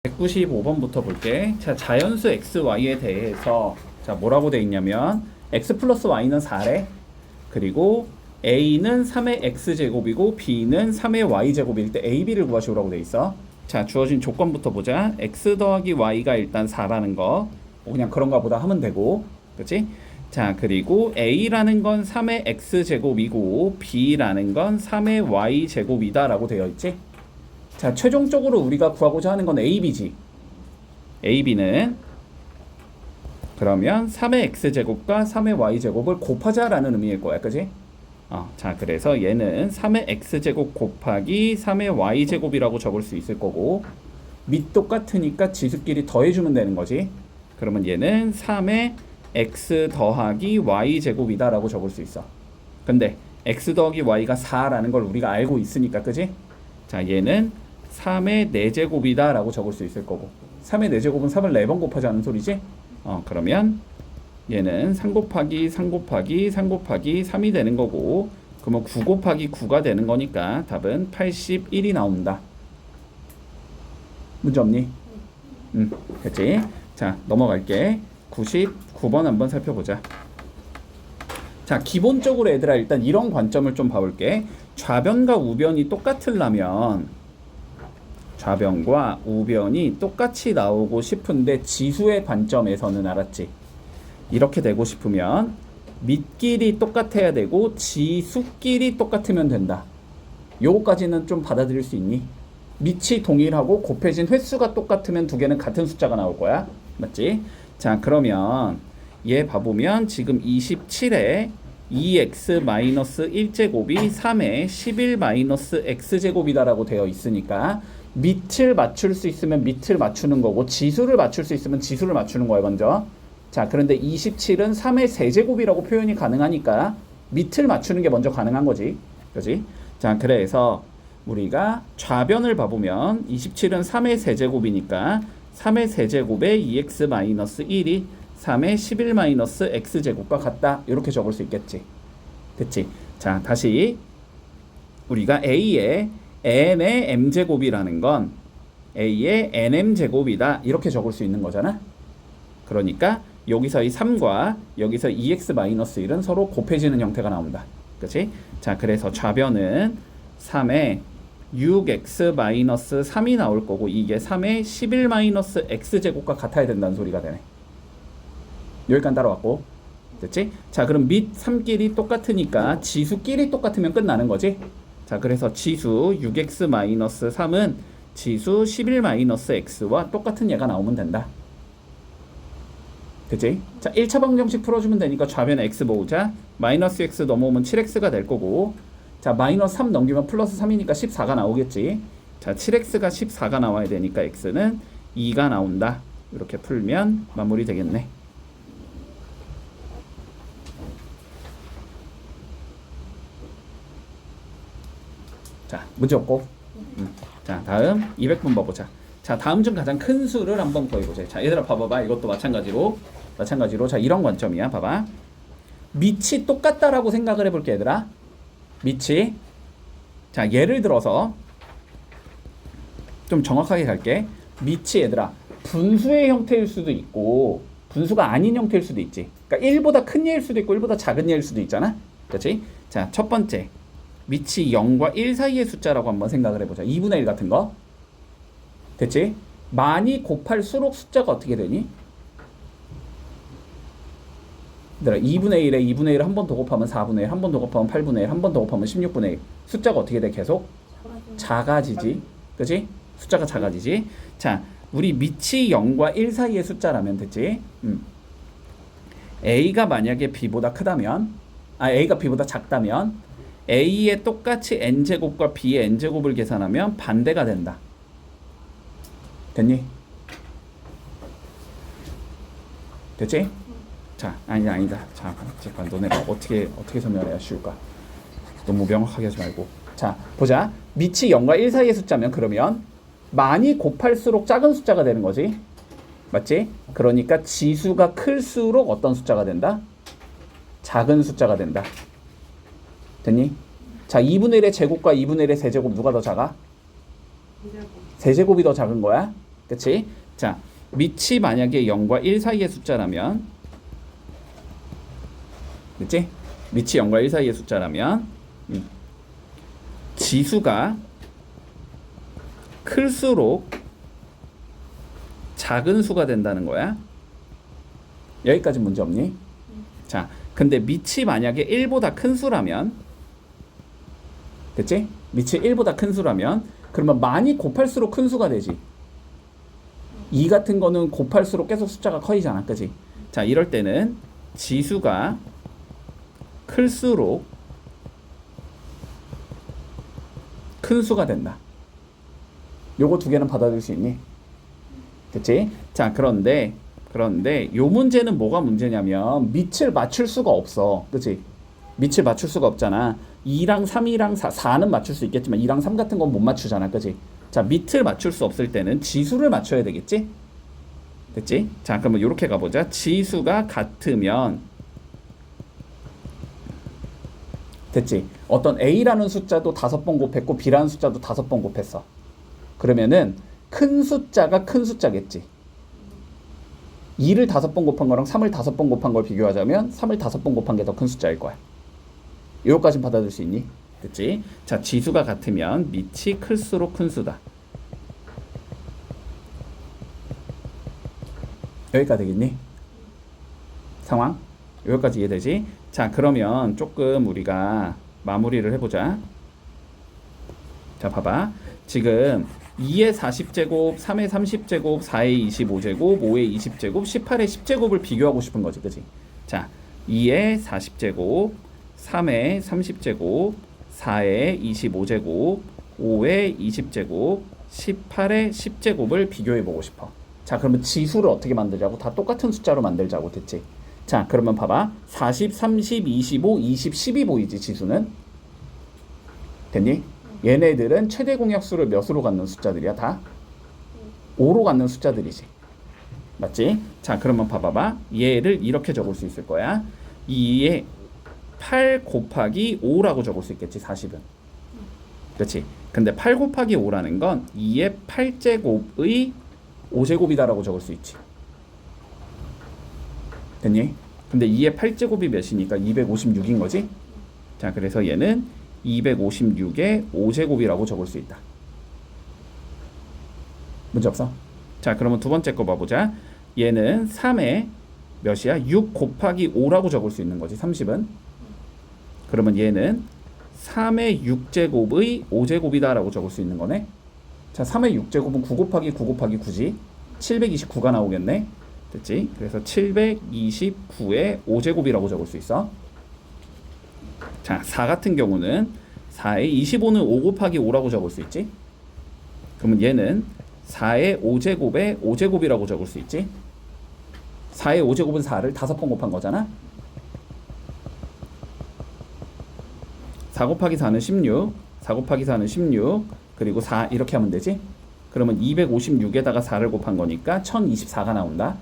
195번부터 볼게. 자, 자연수 x, y에 대해서 자, 뭐라고 돼 있냐면 x 플러스 y는 4래. 그리고 a는 3의 x제곱이고 b는 3의 y제곱일 때 a, b를 구하시오라고 돼 있어. 자, 주어진 조건부터 보자. x 더하기 y가 일단 4라는 거. 그냥 그런가 보다 하면 되고. 그치? 자, 그리고 a라는 건 3의 x제곱이고 b라는 건 3의 y제곱이다 라고 되어 있지. 자, 최종적으로 우리가 구하고자 하는 건 AB지. AB는 그러면 3의 x제곱과 3의 y제곱을 곱하자라는 의미일 거야. 그지? 자, 그래서 얘는 3의 x제곱 곱하기 3의 y제곱이라고 적을 수 있을 거고, 밑 똑같으니까 지수끼리 더해주면 되는 거지. 그러면 얘는 3의 x 더하기 y제곱이다 라고 적을 수 있어. 근데 x 더하기 y가 4라는 걸 우리가 알고 있으니까, 그지? 자, 얘는 3의 4제곱이다 라고 적을 수 있을 거고, 3의 4제곱은 3을 4번 곱하자는 소리지. 그러면 얘는 3 곱하기 3 곱하기 3 곱하기 3이 되는 거고, 그러면 9 곱하기 9가 되는 거니까 답은 81이 나온다. 문제 없니? 됐지? 자, 넘어갈게. 99번 한번 살펴보자. 자, 기본적으로 얘들아 일단 이런 관점을 좀 봐볼게. 좌변과 우변이 똑같으려면 좌변과 우변이 똑같이 나오고 싶은데 지수의 관점에서는, 알았지? 이렇게 되고 싶으면 밑끼리 똑같아야 되고 지수끼리 똑같으면 된다. 요거까지는 좀 받아들일 수 있니? 밑이 동일하고 곱해진 횟수가 똑같으면 두 개는 같은 숫자가 나올 거야. 맞지? 자, 그러면 얘 봐보면 지금 27에 2x-1제곱이 3에 11-x제곱이다 라고 되어 있으니까 밑을 맞출 수 있으면 밑을 맞추는 거고, 지수를 맞출 수 있으면 지수를 맞추는 거예요 먼저. 자, 그런데 27은 3의 세제곱이라고 표현이 가능하니까 밑을 맞추는 게 먼저 가능한 거지. 그지? 자, 그래서 우리가 좌변을 봐보면 27은 3의 세제곱이니까 3의 세제곱에 2x-1이 3의 11-x제곱과 같다. 이렇게 적을 수 있겠지. 됐지? 자, 다시 우리가 a의 n의 m제곱이라는 건 a의 nm제곱이다. 이렇게 적을 수 있는 거잖아. 그러니까 여기서 이 3과 여기서 2x-1은 서로 곱해지는 형태가 나온다. 그치? 자, 그래서 좌변은 3의 6x-3이 나올 거고, 이게 3의 11-x제곱과 같아야 된다는 소리가 되네. 여기까지 따라왔고. 됐지? 자, 그럼 밑 3끼리 똑같으니까 지수끼리 똑같으면 끝나는 거지. 자, 그래서 지수 6x-3은 지수 11-x와 똑같은 얘가 나오면 된다. 됐지? 자, 1차 방정식 풀어주면 되니까 좌변에 x 모으자. 마이너스 x 넘어오면 7x가 될 거고, 자, 마이너스 3 넘기면 플러스 3이니까 14가 나오겠지. 자, 7x가 14가 나와야 되니까 x는 2가 나온다. 이렇게 풀면 마무리 되겠네. 자, 문제 없고. 자, 다음 200번 봐보자. 자, 다음 중 가장 큰 수를 한번 구해보자. 자, 얘들아 봐봐봐. 이것도 마찬가지로 자, 이런 관점이야. 봐봐. 밑이 똑같다라고 생각을 해볼게, 얘들아. 밑이. 자, 예를 들어서 좀 정확하게 갈게. 밑이 얘들아 분수의 형태일 수도 있고 분수가 아닌 형태일 수도 있지. 그러니까 1보다 큰 얘일 수도 있고 1보다 작은 얘일 수도 있잖아. 그렇지? 자, 첫 번째 밑이 0과 1 사이의 숫자라고 한번 생각을 해보자. 2분의 1 같은 거. 됐지? 많이 곱할수록 숫자가 어떻게 되니? 얘들아 2분의 1에 2분의 1을 한 번 더 곱하면 4분의 1, 한 번 더 곱하면 8분의 1, 한 번 더 곱하면 16분의 1. 숫자가 어떻게 돼? 계속? 작아지지. 그치? 숫자가 작아지지. 자, 우리 밑이 0과 1 사이의 숫자라면 됐지? A가 만약에 B보다 크다면, A가 B보다 작다면 A의 똑같이 N제곱과 B의 N제곱을 계산하면 반대가 된다. 됐니? 됐지? 자, 아니다. 자, 잠깐 너네가 어떻게 설명해야 쉬울까? 너무 명확하게 하지 말고. 자, 보자. 밑이 0과 1 사이의 숫자면 그러면 많이 곱할수록 작은 숫자가 되는 거지. 맞지? 그러니까 지수가 클수록 어떤 숫자가 된다? 작은 숫자가 된다. 됐니? 자, 2분의 1의 제곱과 2분의 1의 세제곱 누가 더 작아? 세제곱이 더 작은 거야. 그치? 자, 밑이 만약에 0과 1 사이의 숫자라면, 그치? 밑이 0과 1 사이의 숫자라면 지수가 클수록 작은 수가 된다는 거야. 여기까지 문제 없니? 자, 근데 밑이 만약에 1보다 큰 수라면, 그치? 밑이 1보다 큰 수라면 그러면 많이 곱할수록 큰 수가 되지. 2 같은 거는 곱할수록 계속 숫자가 커지잖아, 그치? 자, 이럴 때는 지수가 클수록 큰 수가 된다. 요거 두 개는 받아들일 수 있니? 그치? 자, 그런데 요 문제는 뭐가 문제냐면 밑을 맞출 수가 없어. 그치? 밑을 맞출 수가 없잖아. 2랑 3이랑 4는 맞출 수 있겠지만 2랑 3 같은 건 못 맞추잖아. 그치? 자, 밑을 맞출 수 없을 때는 지수를 맞춰야 되겠지? 됐지? 자, 그러면 이렇게 가보자. 지수가 같으면, 됐지? 어떤 A라는 숫자도 5번 곱했고 B라는 숫자도 5번 곱했어. 그러면은 큰 숫자가 큰 숫자겠지. 2를 5번 곱한 거랑 3을 5번 곱한 걸 비교하자면 3을 5번 곱한 게 더 큰 숫자일 거야. 요거까진 받아들일 수 있니? 됐지? 자, 지수가 같으면 밑이 클수록 큰 수다. 여기까지 되겠니? 상황? 여기까지 이해되지? 자, 그러면 조금 우리가 마무리를 해보자. 자, 봐봐. 지금 2의 40제곱, 3의 30제곱, 4의 25제곱, 5의 20제곱, 18의 10제곱을 비교하고 싶은 거지, 그치? 자, 2의 40제곱, 3의 30제곱, 4의 25제곱, 5의 20제곱, 18의 10제곱을 비교해보고 싶어. 자, 그러면 지수를 어떻게 만들자고? 다 똑같은 숫자로 만들자고, 됐지? 자, 그러면 봐봐. 40, 30, 25, 20, 10이 보이지, 지수는? 됐니? 얘네들은 최대 공약수를 몇으로 갖는 숫자들이야, 다? 5로 갖는 숫자들이지. 맞지? 자, 그러면 봐봐봐. 얘를 이렇게 적을 수 있을 거야. 2에 8 곱하기 5라고 적을 수 있겠지, 40은. 그렇지? 근데 8 곱하기 5라는 건 2의 8제곱의 5제곱이다라고 적을 수 있지. 됐니? 근데 2의 8제곱이 몇이니까 256인 거지? 자, 그래서 얘는 256의 5제곱이라고 적을 수 있다. 문제 없어? 자, 그러면 두 번째 거 봐보자. 얘는 3의 몇이야? 6 곱하기 5라고 적을 수 있는 거지, 30은. 그러면 얘는 3의 6제곱의 5제곱이다 라고 적을 수 있는 거네. 자, 3의 6제곱은 9 곱하기 9 곱하기 9지. 729가 나오겠네. 됐지? 그래서 729의 5제곱이라고 적을 수 있어. 자, 4 같은 경우는 4의 25는 5 곱하기 5라고 적을 수 있지. 그러면 얘는 4의 5제곱의 5제곱이라고 적을 수 있지. 4의 5제곱은 4를 5번 곱한 거잖아. 4 곱하기 4는 16, 4 곱하기 4는 16, 그리고 4 이렇게 하면 되지. 그러면 256에다가 4를 곱한 거니까 1024가 나온다.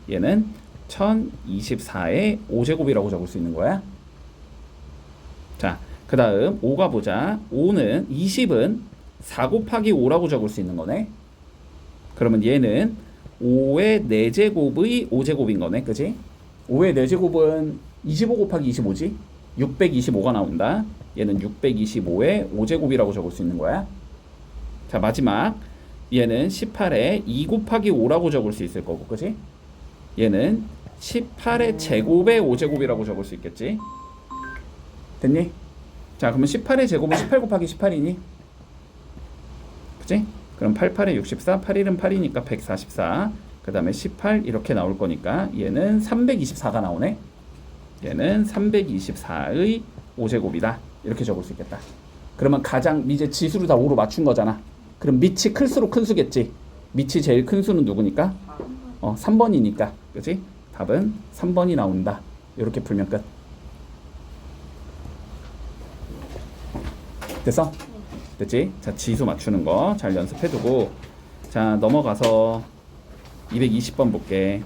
얘는 1024의 5제곱이라고 적을 수 있는 거야. 자, 그 다음 5가 보자. 5는 20은 4 곱하기 5라고 적을 수 있는 거네. 그러면 얘는 5의 4제곱의 5제곱인 거네. 그치? 5의 4제곱은 25 곱하기 25지. 625가 나온다. 얘는 625의 5제곱이라고 적을 수 있는 거야. 자, 마지막 얘는 18에 2 곱하기 5라고 적을 수 있을 거고, 그치? 얘는 18의 제곱의 5제곱이라고 적을 수 있겠지? 됐니? 자, 그러면 18의 제곱은 18 곱하기 18이니? 그치? 그럼 88에 64, 81은 8이니까 144. 그 다음에 18 이렇게 나올 거니까 얘는 324가 나오네. 얘는 324의 5제곱이다. 이렇게 적을 수 있겠다. 그러면 가장 이제 지수를 다 5로 맞춘 거잖아. 그럼 밑이 클수록 큰 수겠지. 밑이 제일 큰 수는 누구니까? 3번이니까. 그치? 답은 3번이 나온다. 이렇게 풀면 끝. 됐어? 됐지? 자, 지수 맞추는 거 잘 연습해두고, 자, 넘어가서 220번 볼게.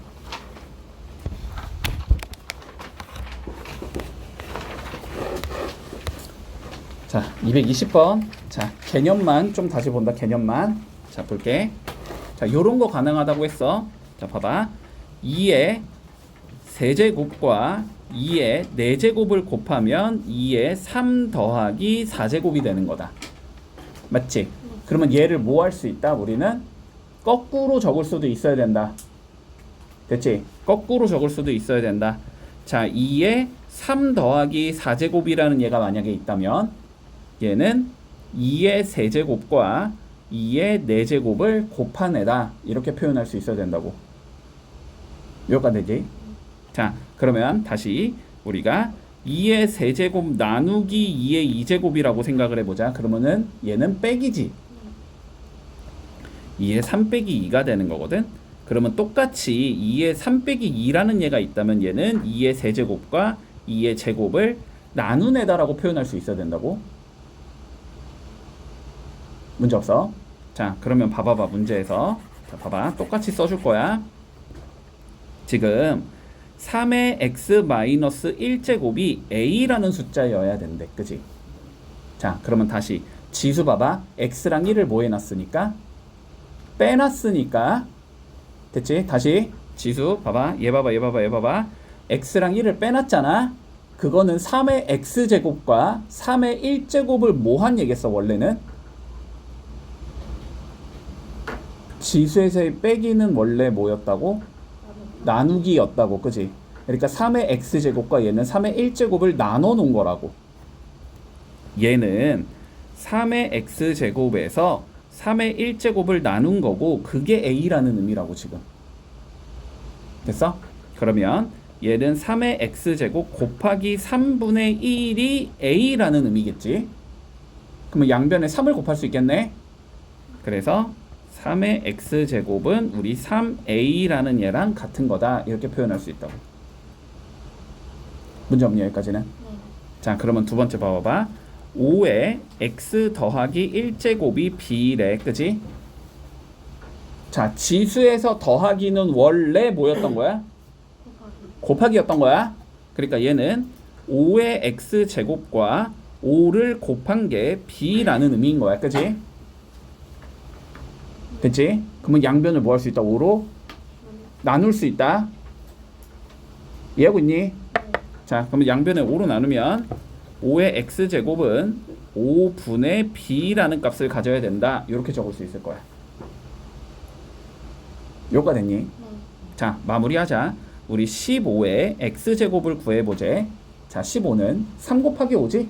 자, 220번. 자, 개념만 좀 다시 본다. 개념만. 자, 볼게. 자, 요런 거 가능하다고 했어. 자, 봐봐. 2의 세제곱과 2의 4제곱을 곱하면 2의 3 더하기 4제곱이 되는 거다. 맞지? 그러면 얘를 뭐 할 수 있다? 우리는 거꾸로 적을 수도 있어야 된다. 됐지? 거꾸로 적을 수도 있어야 된다. 자, 2의 3 더하기 4제곱이라는 얘가 만약에 있다면 얘는 2의 세제곱과 2의 4제곱을 곱하내다. 이렇게 표현할 수 있어야 된다고. 여기까지 되지? 자, 그러면 다시 우리가 2의 세제곱 나누기 2의 2제곱이라고 생각을 해보자. 그러면은 얘는 빼기지. 2의 3 빼기 2가 되는 거거든. 그러면 똑같이 2의 3 빼기 2라는 얘가 있다면 얘는 2의 세제곱과 2의 제곱을 나누내다라고 표현할 수 있어야 된다고. 문제 없어. 자, 그러면 봐봐봐. 문제에서 자, 봐봐. 똑같이 써줄 거야. 지금 3의 x-1제곱이 a라는 숫자여야 된대. 그치? 자, 그러면 다시 지수 봐봐. x랑 1을 뭐 해놨으니까? 빼놨으니까. 됐지? 다시 지수 봐봐. 얘 봐봐. 얘 봐봐. 얘 봐봐. x랑 1을 빼놨잖아. 그거는 3의 x제곱과 3의 1제곱을 뭐 한 얘기했어 원래는? 지수에서의 빼기는 원래 뭐였다고? 나누기였다고. 그지? 그러니까 3의 x제곱과 얘는 3의 1제곱을 나눠 놓은 거라고. 얘는 3의 x제곱에서 3의 1제곱을 나눈 거고 그게 a라는 의미라고 지금. 됐어? 그러면 얘는 3의 x제곱 곱하기 3분의 1이 a라는 의미겠지. 그러면 양변에 3을 곱할 수 있겠네. 그래서 3의 x제곱은 우리 3a라는 얘랑 같은 거다. 이렇게 표현할 수 있다고. 문제 없니 여기까지는? 자, 그러면 두 번째 봐봐. 5의 x 더하기 1제곱이 b래. 그지? 자, 지수에서 더하기는 원래 뭐였던 거야? 곱하기였던 거야. 그러니까 얘는 5의 x제곱과 5를 곱한 게 b라는 의미인 거야. 그지? 됐지? 그러면 양변을 뭐 할 수 있다? 5로 나눌 수 있다. 이해하고 있니? 자, 그러면 양변을 5로 나누면 5의 x제곱은 5분의 b라는 값을 가져야 된다. 이렇게 적을 수 있을 거야. 요가 됐니? 자, 마무리하자. 우리 15의 x제곱을 구해보재. 자, 15는 3 곱하기 5지?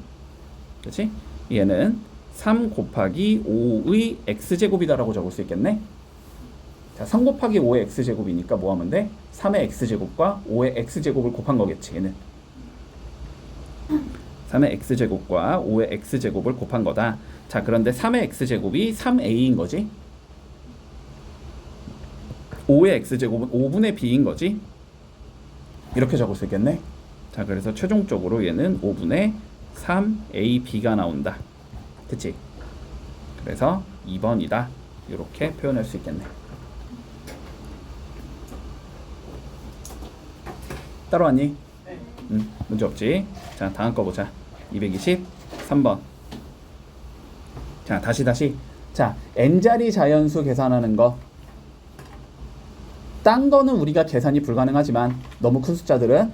그렇지? 얘는 3 곱하기 5의 x제곱이다라고 적을 수 있겠네. 자, 3 곱하기 5의 x제곱이니까 뭐 하면 돼? 3의 x제곱과 5의 x제곱을 곱한 거겠지. 얘는 3의 x제곱과 5의 x제곱을 곱한 거다. 자, 그런데 3의 x제곱이 3a인 거지. 5의 x제곱은 5분의 b인 거지. 이렇게 적을 수 있겠네. 자, 그래서 최종적으로 얘는 5분의 3ab가 나온다. 그치? 그래서 2번이다. 이렇게 표현할 수 있겠네. 따라왔니? 네. 문제 없지? 자, 다음 거 보자. 223번. 자, 다시. 자, n자리 자연수 계산하는 거. 딴 거는 우리가 계산이 불가능하지만 너무 큰 숫자들은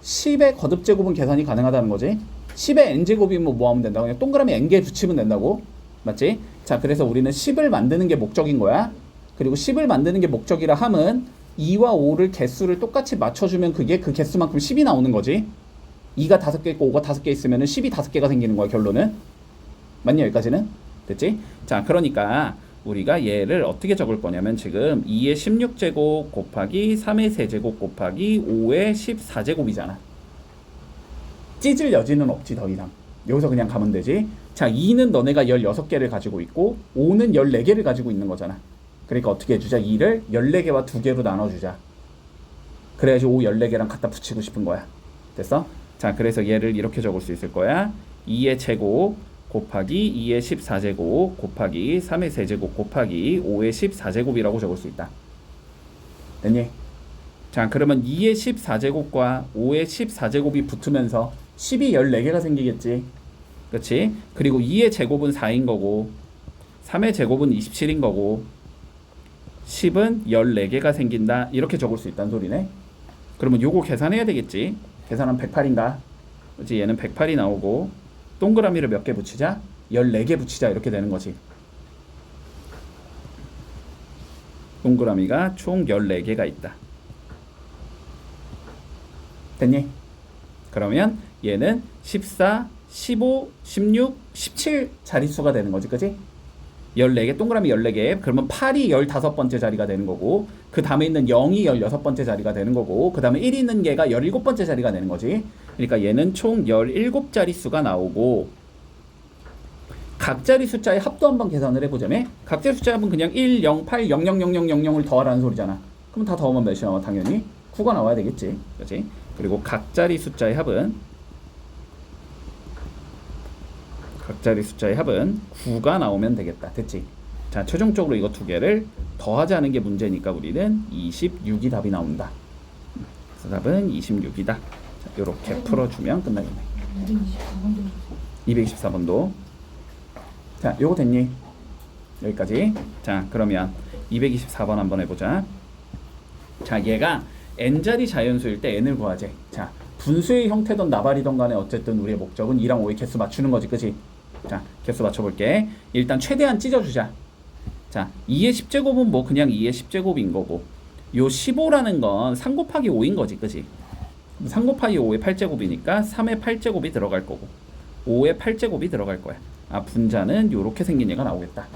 10의 거듭제곱은 계산이 가능하다는 거지. 10의 n제곱이면 뭐 하면 된다고? 그냥 동그라미 n개 붙이면 된다고. 맞지? 자, 그래서 우리는 10을 만드는 게 목적인 거야. 그리고 10을 만드는 게 목적이라 함은 2와 5를 개수를 똑같이 맞춰주면 그게 그 개수만큼 10이 나오는 거지. 2가 5개 있고 5가 5개 있으면 10이 5개가 생기는 거야, 결론은. 맞니? 여기까지는? 됐지? 자, 그러니까 우리가 얘를 어떻게 적을 거냐면 지금 2의 16제곱 곱하기 3의 세제곱 곱하기 5의 14제곱이잖아. 찢을 여지는 없지 더 이상. 여기서 그냥 가면 되지. 자, 2는 너네가 16개를 가지고 있고 5는 14개를 가지고 있는 거잖아. 그러니까 어떻게 해주자? 2를 14개와 2개로 나눠주자. 그래야지 5 14개랑 갖다 붙이고 싶은 거야. 됐어? 자, 그래서 얘를 이렇게 적을 수 있을 거야. 2의 제곱 곱하기 2의 14제곱 곱하기 3의 세제곱 곱하기 5의 14제곱이라고 적을 수 있다. 됐니? 자, 그러면 2의 14제곱과 5의 14제곱이 붙으면서 10이 14개가 생기겠지. 그렇지? 그리고 2의 제곱은 4인 거고 3의 제곱은 27인 거고 10은 14개가 생긴다. 이렇게 적을 수 있다는 소리네. 그러면 요거 계산해야 되겠지. 계산하면 108인가? 그렇지. 얘는 108이 나오고 동그라미를 몇 개 붙이자? 14개 붙이자. 이렇게 되는 거지. 동그라미가 총 14개가 있다. 됐니? 그러면 얘는 14, 15, 16, 17 자릿수가 되는 거지. 그치? 14개, 동그라미 14개. 그러면 8이 15번째 자리가 되는 거고, 그 다음에 있는 0이 16번째 자리가 되는 거고, 그 다음에 1이 있는 개가 17번째 자리가 되는 거지. 그러니까 얘는 총 17자릿수가 나오고, 각자리 숫자의 합도 한번 계산을 해보자면, 각자리 숫자의 합은 그냥 1, 0, 8, 0, 0, 0, 0, 0, 0을 더하라는 소리잖아. 그럼 다 더하면 몇이 나와? 당연히 9가 나와야 되겠지. 그렇지? 그리고 각자리 숫자의 합은 9가 나오면 되겠다. 됐지? 자, 최종적으로 이거 두 개를 더하자는 게 문제니까 우리는 26이 답이 나온다. 그래서 답은 26이다. 자, 요렇게 풀어주면 끝나겠네. 224번도. 자, 요거 됐니? 여기까지. 자, 그러면 224번 한번 해보자. 자, 얘가 n자리 자연수일 때 n을 구하재. 자, 분수의 형태든 나발이든 간에 어쨌든 우리의 목적은 2랑 5의 개수 맞추는 거지. 그치? 자, 개수 맞춰볼게. 일단 최대한 찢어주자. 자, 2의 10제곱은 뭐 그냥 2의 10제곱인 거고, 요 15라는 건 3 곱하기 5인 거지. 그치? 3 곱하기 5의 8제곱이니까 3의 8제곱이 들어갈 거고, 5의 8제곱이 들어갈 거야. 아, 분자는 요렇게 생긴 얘가 나오겠다.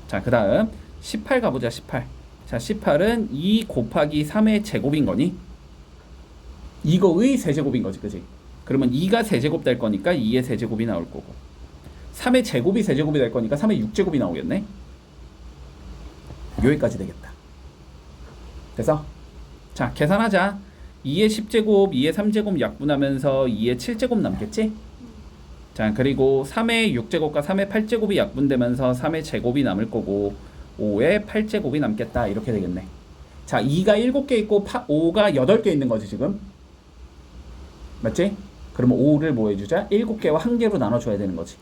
자, 그 다음 18 가보자. 18. 자, 18은 2 곱하기 3의 제곱인 거니? 이거의 세제곱인 거지. 그치? 그러면 2가 세제곱 될 거니까 2의 세제곱이 나올 거고, 3의 제곱이 세제곱이 될 거니까 3의 6제곱이 나오겠네? 여기까지 되겠다. 됐어? 자, 계산하자. 2의 10제곱, 2의 3제곱 약분하면서 2의 7제곱 남겠지? 자, 그리고 3의 6제곱과 3의 8제곱이 약분되면서 3의 제곱이 남을 거고, 5의 8제곱이 남겠다. 이렇게 되겠네. 자, 2가 7개 있고 5가 8개 있는 거지 지금. 맞지? 그러면 5를 뭐 해주자? 7개와 1개로 나눠줘야 되는 거지.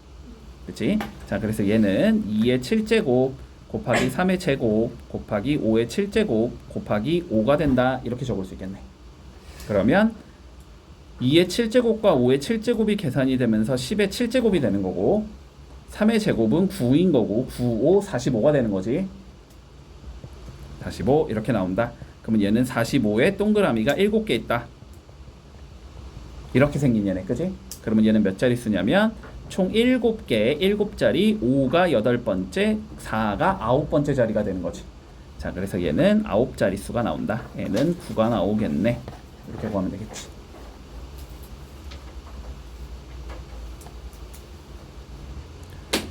그치? 자, 그래서 얘는 2의 7제곱 곱하기 3의 제곱 곱하기 5의 7제곱 곱하기 5가 된다. 이렇게 적을 수 있겠네. 그러면 2의 7제곱과 5의 7제곱이 계산이 되면서 10의 7제곱이 되는 거고, 3의 제곱은 9인 거고, 9, 5, 45가 되는 거지. 45 이렇게 나온다. 그러면 얘는 45에 동그라미가 7개 있다. 이렇게 생긴 얘네. 그지? 그러면 얘는 몇 자리 수냐면 총 7개, 7자리, 5가 8번째, 4가 9번째 자리가 되는 거지. 자, 그래서 얘는 9자리 수가 나온다. 얘는 9가 나오겠네. 이렇게 구하면 되겠지.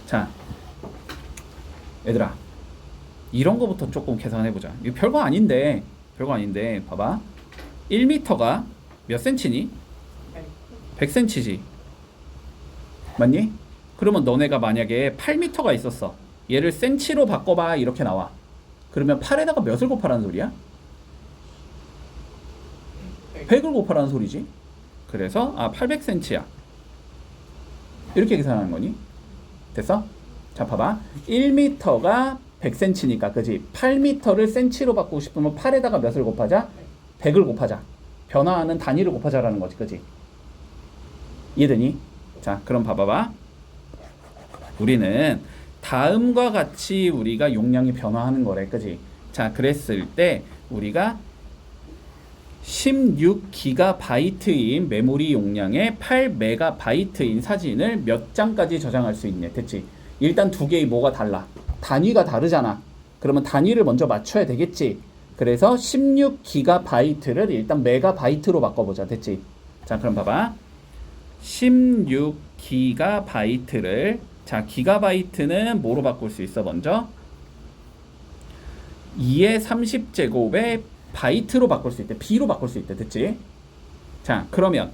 자, 얘들아, 이런 거부터 조금 계산해보자. 이거 별거 아닌데 봐봐. 1m가 몇 센치니? 100cm지. 맞니? 그러면 너네가 만약에 8m가 있었어. 얘를 센치로 바꿔봐. 이렇게 나와. 그러면 8에다가 몇을 곱하라는 소리야? 100을 곱하라는 소리지. 그래서 800cm야. 이렇게 계산하는 거니? 됐어? 자, 봐봐. 1m가 100cm니까, 그지? 8m를 센치로 바꾸고 싶으면 8에다가 몇을 곱하자? 100을 곱하자. 변화하는 단위를 곱하자라는 거지, 그지? 이해되니? 자, 그럼 봐봐봐. 우리는 다음과 같이 우리가 용량이 변화하는 거래, 그지? 자, 그랬을 때 우리가 16GB인 메모리 용량의 8MB인 사진을 몇 장까지 저장할 수 있냐. 됐지? 일단 두 개의 뭐가 달라? 단위가 다르잖아. 그러면 단위를 먼저 맞춰야 되겠지. 그래서 16GB를 일단 메가바이트로 바꿔보자. 됐지? 자, 그럼 봐봐. 16GB를, 자, 기가바이트는 뭐로 바꿀 수 있어? 먼저 2의 30제곱에 바이트로 바꿀 수 있대. B로 바꿀 수 있대. 됐지? 자, 그러면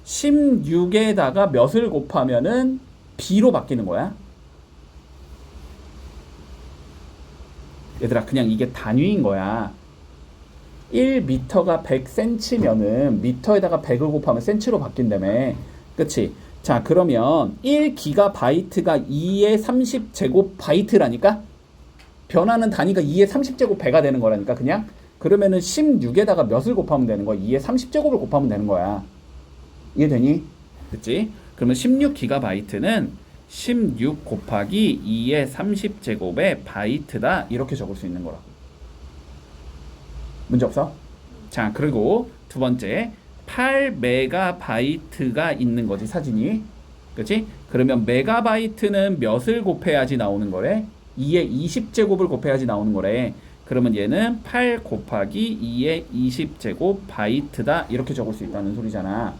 16에다가 몇을 곱하면은 B로 바뀌는 거야. 얘들아, 그냥 이게 단위인 거야. 1m가 100cm면은 미터에다가 100을 곱하면 센치로 바뀐다며. 그치? 자, 그러면 1GB가 2의 30제곱 바이트라니까? 변하는 단위가 2의 30제곱 배가 되는 거라니까 그냥. 그러면은 16에다가 몇을 곱하면 되는 거야? 2의 30제곱을 곱하면 되는 거야. 이해되니? 됐지? 그러면 16GB는 16 곱하기 2의 30제곱의 바이트다. 이렇게 적을 수 있는 거라고. 문제 없어? 자, 그리고 두 번째 8메가바이트가 있는 거지, 사진이. 그치? 그러면 메가바이트는 몇을 곱해야지 나오는 거래? 2의 20제곱을 곱해야지 나오는 거래. 그러면 얘는 8 곱하기 2의 20제곱 바이트다. 이렇게 적을 수 있다는 소리잖아.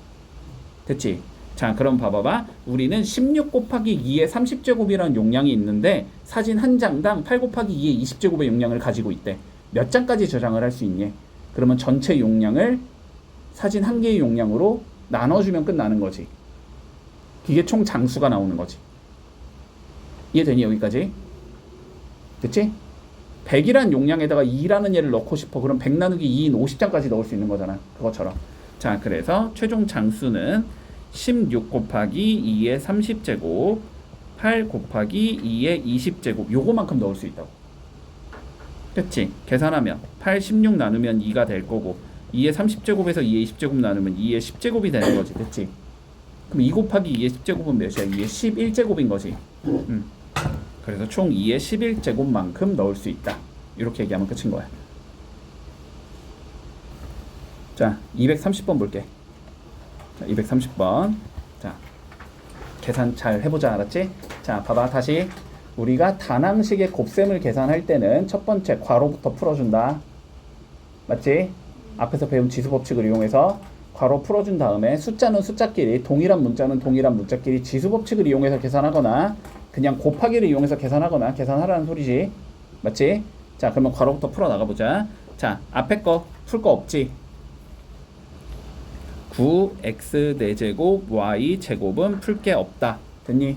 됐지? 자, 그럼 봐봐봐. 우리는 16 곱하기 2의 30제곱이라는 용량이 있는데 사진 한 장당 8 곱하기 2의 20제곱의 용량을 가지고 있대. 몇 장까지 저장을 할 수 있니? 그러면 전체 용량을 사진 한 개의 용량으로 나눠주면 끝나는 거지. 이게 총 장수가 나오는 거지. 이해되니? 여기까지? 됐지? 100이란 용량에다가 2라는 얘를 넣고 싶어. 그럼 100 나누기 2인 50장까지 넣을 수 있는 거잖아. 그것처럼. 자, 그래서 최종 장수는 16 곱하기 2의 30제곱 8 곱하기 2의 20제곱 요거만큼 넣을 수 있다고. 됐지? 계산하면 8, 16 나누면 2가 될 거고 2의 30제곱에서 2의 20제곱 나누면 2의 10제곱이 되는 거지. 됐지? 그럼 2 곱하기 2의 10제곱은 몇이야? 2의 11제곱인 거지. 그래서 총 2의 11제곱만큼 넣을 수 있다. 이렇게 얘기하면 끝인 거야. 자, 230번 볼게. 자, 230번. 자, 계산 잘 해보자. 알았지? 자, 봐봐. 다시 우리가 다항식의 곱셈을 계산할 때는 첫 번째 괄호부터 풀어준다. 맞지? 앞에서 배운 지수법칙을 이용해서 괄호 풀어준 다음에 숫자는 숫자끼리, 동일한 문자는 동일한 문자끼리 지수법칙을 이용해서 계산하거나 그냥 곱하기를 이용해서 계산하거나 계산하라는 소리지. 맞지? 자, 그러면 괄호부터 풀어 나가보자. 자, 앞에 거 풀 거 없지? 9x 4제곱 y 제곱은 풀 게 없다. 됐니?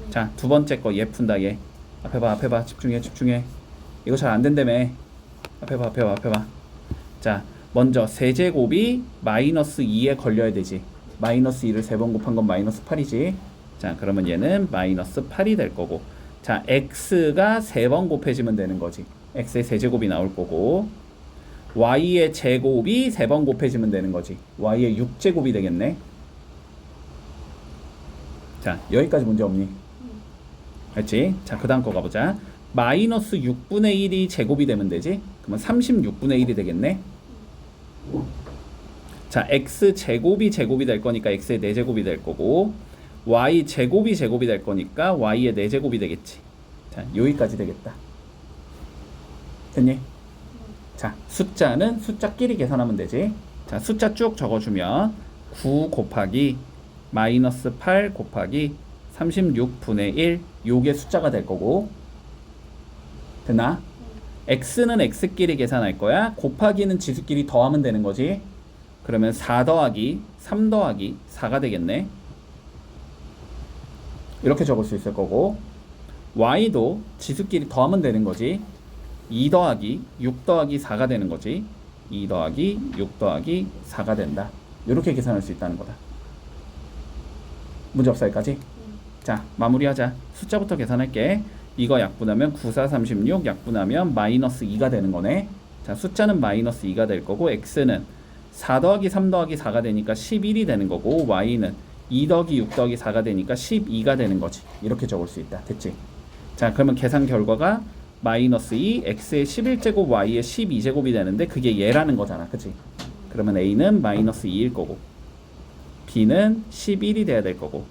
자, 두 번째 거 얘 푼다. 얘 앞에 봐, 앞에 봐. 집중해, 집중해. 이거 잘 안 된다며. 앞에 봐, 앞에 봐, 앞에 봐. 자, 먼저 세제곱이 마이너스 2에 걸려야 되지. 마이너스 2를 3번 곱한 건 마이너스 8이지. 자, 그러면 얘는 마이너스 8이 될 거고. 자, x가 3번 곱해지면 되는 거지. x의 세제곱이 나올 거고 y의 제곱이 3번 곱해지면 되는 거지. y의 6제곱이 되겠네. 자, 여기까지 문제 없니? 알지? 자, 그 다음 거 가보자. 마이너스 6분의 1이 제곱이 되면 되지. 그러면 36분의 1이 되겠네. 자, x 제곱이 제곱이 될 거니까 x의 4제곱이 될 거고 y 제곱이 제곱이 될 거니까 y의 4제곱이 되겠지. 자, 여기까지 되겠다. 됐니? 자, 숫자는 숫자끼리 계산하면 되지. 자, 숫자 쭉 적어주면 9 곱하기 마이너스 8 곱하기 36분의 1 요게 숫자가 될 거고. 됐나? x는 x끼리 계산할 거야. 곱하기는 지수끼리 더하면 되는 거지. 그러면 4 더하기 3 더하기 4가 되겠네. 이렇게 적을 수 있을 거고 y도 지수끼리 더하면 되는 거지. 2 더하기 6 더하기 4가 되는 거지. 2 더하기 6 더하기 4가 된다. 이렇게 계산할 수 있다는 거다. 문제 없어 여기까지? 자, 마무리하자. 숫자부터 계산할게. 이거 약분하면 9, 4, 36 약분하면 마이너스 2가 되는 거네. 자, 숫자는 마이너스 2가 될 거고 x는 4 더하기 3 더하기 4가 되니까 11이 되는 거고 y는 2 더하기 6 더하기 4가 되니까 12가 되는 거지. 이렇게 적을 수 있다. 됐지? 자, 그러면 계산 결과가 마이너스 2, x의 11제곱, y의 12제곱이 되는데 그게 얘라는 거잖아. 그치? 그러면 a는 마이너스 2일 거고 b는 11이 돼야 될 거고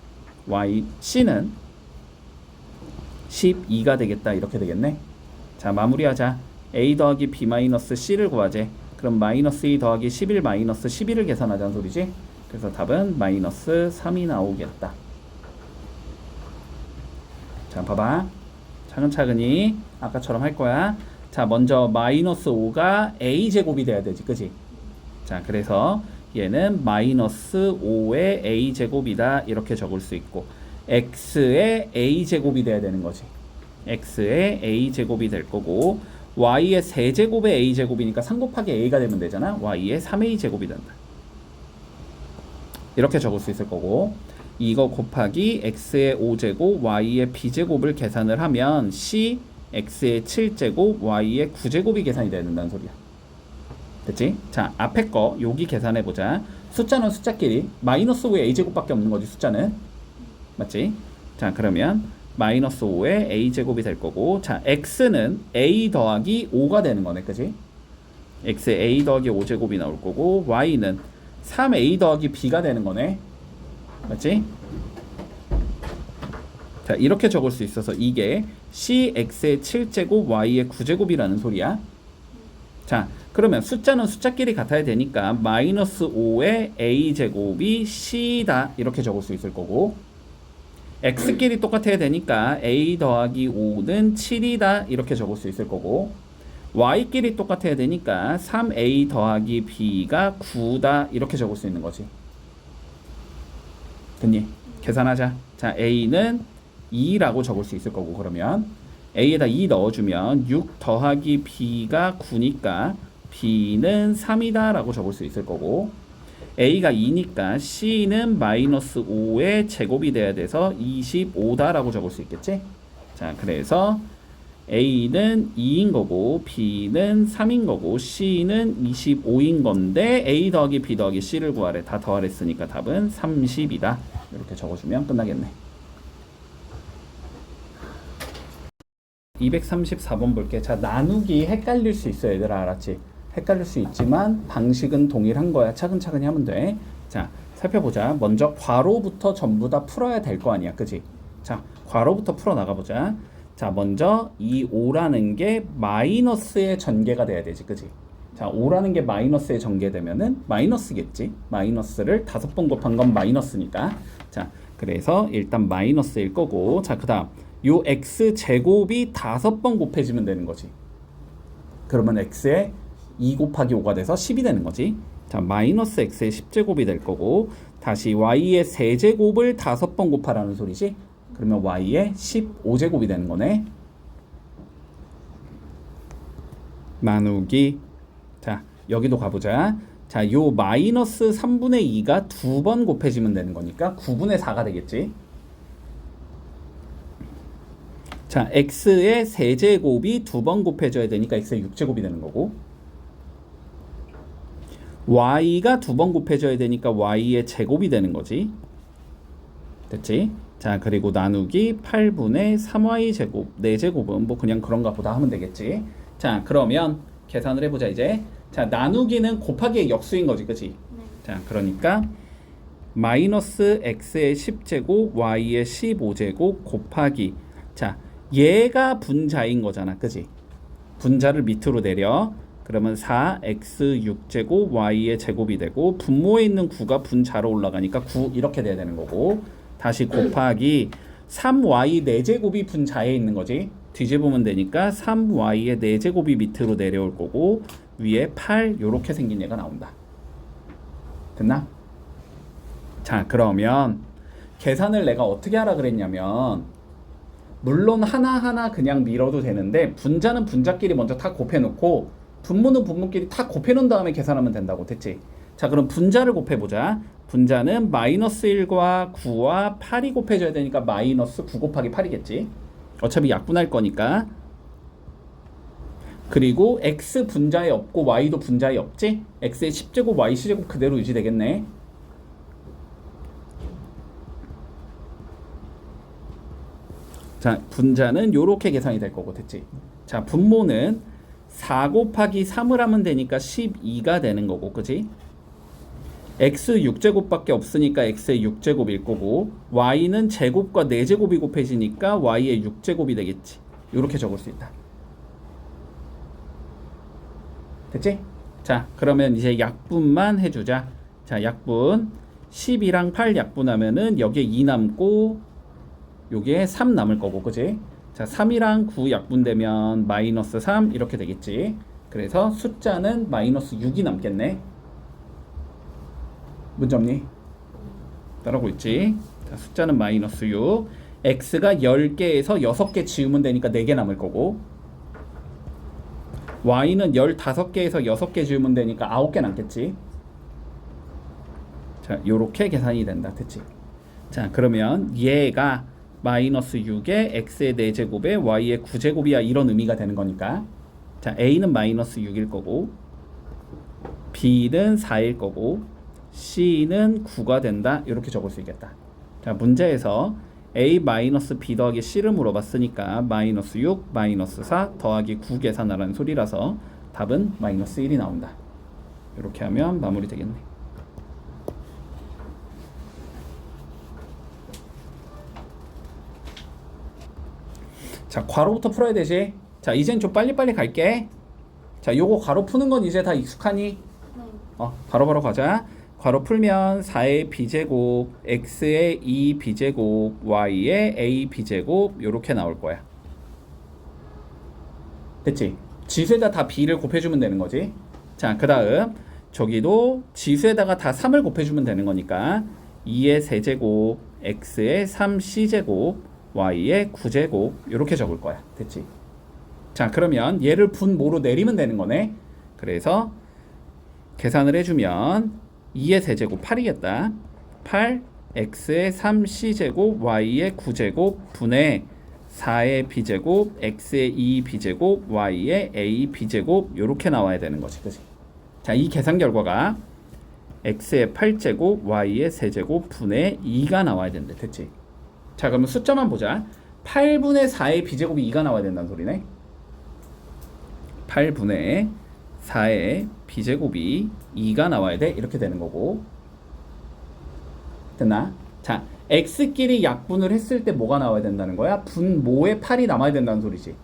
c는 12가 되겠다. 이렇게 되겠네. 자, 마무리하자. a 더하기 b 마이너스 c를 구하재. 그럼 마이너스 2 더하기 11 마이너스 11을 계산하자는 소리지. 그래서 답은 마이너스 3이 나오겠다. 자, 봐봐. 차근차근히 아까처럼 할 거야. 자, 먼저 마이너스 5가 a제곱이 돼야 되지. 그치? 자, 그래서 얘는 마이너스 5의 a제곱이다. 이렇게 적을 수 있고 x의 a제곱이 돼야 되는 거지. x의 a제곱이 될 거고 y의 세제곱의 a제곱이니까 3 곱하기 a가 되면 되잖아. y의 3a제곱이 된다. 이렇게 적을 수 있을 거고 이거 곱하기 x의 5제곱 y의 b제곱을 계산을 하면 c x의 7제곱 y의 9제곱이 계산이 된다는 소리야. 됐지? 자, 앞에 거 여기 계산해 보자. 숫자는 숫자끼리 마이너스 5의 a제곱밖에 없는 거지, 숫자는. 맞지? 자, 그러면 마이너스 5의 a제곱이 될 거고, 자, x는 a 더하기 5가 되는 거네, 그지? x의 a 더하기 5제곱이 나올 거고, y는 3a 더하기 b가 되는 거네. 맞지? 자, 이렇게 적을 수 있어서 이게 cx의 7제곱 y의 9제곱이라는 소리야. 자, 그러면 숫자는 숫자끼리 같아야 되니까 마이너스 5의 a제곱이 c다 이렇게 적을 수 있을 거고, x끼리 똑같아야 되니까 a 더하기 5는 7이다 이렇게 적을 수 있을 거고, y끼리 똑같아야 되니까 3a 더하기 b가 9다 이렇게 적을 수 있는 거지. 됐니? 계산하자. 자, a는 2라고 적을 수 있을 거고, 그러면 a에다 2 넣어주면 6 더하기 b가 9니까 b는 3이다 라고 적을 수 있을 거고, a가 2니까 c는 마이너스 5의 제곱이 돼야 돼서 25다 라고 적을 수 있겠지? 자, 그래서 a는 2인 거고 b는 3인 거고 c는 25인 건데 a 더하기 b 더하기 c를 구하래. 다 더하랬으니까 답은 30이다. 이렇게 적어주면 끝나겠네. 234번 볼게. 자, 나누기 헷갈릴 수 있어, 얘들아. 알았지? 헷갈릴 수 있지만 방식은 동일한 거야. 차근차근히 하면 돼. 자, 살펴보자. 먼저 괄호부터 전부 다 풀어야 될 거 아니야, 그지? 자, 괄호부터 풀어 나가보자. 자, 먼저 이 5라는 게 마이너스의 전개가 돼야 되지, 그지? 자, 5라는 게 마이너스의 전개되면은 마이너스겠지? 마이너스를 5번 곱한 건 마이너스니까. 자, 그래서 일단 마이너스일 거고, 자, 그 다음 요 x제곱이 5번 곱해지면 되는 거지. 그러면 x에 2 곱하기 5가 돼서 10이 되는 거지. 자, 마이너스 x의 10제곱이 될 거고, 다시 y의 세제곱을 5번 곱하라는 소리지. 그러면 y의 15제곱이 되는 거네. 나누기. 자, 여기도 가보자. 자, 요 마이너스 3분의 2가 2번 곱해지면 되는 거니까 9분의 4가 되겠지. 자, x의 세제곱이 2번 곱해져야 되니까 x의 6제곱이 되는 거고, y가 2번 곱해져야 되니까 y의 제곱이 되는 거지. 됐지? 자, 그리고 나누기 8분의 3y 제곱, 4제곱은 뭐 그냥 그런가 보다 하면 되겠지. 자, 그러면 계산을 해보자 이제. 자, 나누기는 곱하기의 역수인 거지, 그치? 네. 자, 그러니까 마이너스 x의 10제곱 y의 15제곱 곱하기, 자, 얘가 분자인 거잖아, 그치? 분자를 밑으로 내려. 그러면 4x 6제곱 y의 제곱이 되고, 분모에 있는 9가 분자로 올라가니까 9 이렇게 돼야 되는 거고, 다시 곱하기 3y 4제곱이 분자에 있는 거지. 뒤집으면 되니까 3y의 4제곱이 밑으로 내려올 거고, 위에 8 요렇게 생긴 얘가 나온다. 됐나? 자, 그러면 계산을 내가 어떻게 하라 그랬냐면, 물론 하나하나 그냥 밀어도 되는데 분자는 분자끼리 먼저 다 곱해놓고 분모는 분모끼리 다 곱해놓은 다음에 계산하면 된다고. 됐지? 자, 그럼 분자를 곱해보자. 분자는 마이너스 1과 9와 8이 곱해져야 되니까 마이너스 9 곱하기 8이겠지. 어차피 약분할 거니까. 그리고 x 분자에 없고 y도 분자에 없지? x의 10제곱 y 10제곱 그대로 유지되겠네. 자, 분자는 요렇게 계산이 될 거고. 됐지? 자, 분모는 4 곱하기 3을 하면 되니까 12가 되는 거고, 그지? x 6제곱밖에 없으니까 x의 6제곱일 거고, y는 제곱과 4제곱이 곱해지니까 y의 6제곱이 되겠지. 요렇게 적을 수 있다. 됐지? 자, 그러면 이제 약분만 해주자. 자, 약분 10이랑 8 약분하면은 여기에 2 남고 여기에 3 남을 거고, 그지? 자, 3이랑 9 약분되면 마이너스 3 이렇게 되겠지. 그래서 숫자는 마이너스 6이 남겠네. 문제 없니? 따라오고 있지? 자, 숫자는 마이너스 6. x가 10개에서 6개 지우면 되니까 4개 남을 거고, y는 15개에서 6개 지우면 되니까 9개 남겠지. 자, 요렇게 계산이 된다. 됐지? 자, 그러면 얘가 마이너스 6에 x의 4제곱에 y의 9제곱이야 이런 의미가 되는 거니까 자 a는 마이너스 6일 거고 b는 4일 거고 c는 9가 된다 이렇게 적을 수 있겠다. 자 문제에서 a 마이너스 b 더하기 c를 물어봤으니까 마이너스 6 마이너스 4 더하기 9 계산하라는 소리라서 답은 마이너스 1이 나온다. 이렇게 하면 마무리 되겠네. 자 괄호부터 풀어야 되지. 자 이젠 좀 빨리빨리 갈게. 자 요거 괄호 푸는 건 이제 다 익숙하니? 바로바로 가자. 괄호 풀면 4의 b제곱 x의 2b제곱 y의 ab제곱 요렇게 나올 거야. 됐지? 지수에다 다 b를 곱해주면 되는 거지. 자 그 다음 저기도 지수에다가 다 3을 곱해주면 되는 거니까 2의 세제곱 x의 3c제곱 y의 9제곱 이렇게 적을 거야. 됐지? 자 그러면 얘를 분모로 내리면 되는 거네. 그래서 계산을 해주면 2의 세제곱 8이겠다. 8 x의 3c제곱 y의 9제곱 분의 4의 b제곱 x의 2b제곱 y의 ab제곱 이렇게 나와야 되는 거지. 그치? 자 이 계산 결과가 x의 8제곱 y의 세제곱 분의 2가 나와야 된대. 됐지? 자 그러면 숫자만 보자. 8분의 4의 b제곱이 2가 나와야 된다는 소리네. 8분의 4의 b제곱이 2가 나와야 돼. 이렇게 되는 거고. 됐나? 자 x끼리 약분을 했을 때 뭐가 나와야 된다는 거야? 분모에 8이 남아야 된다는 소리지.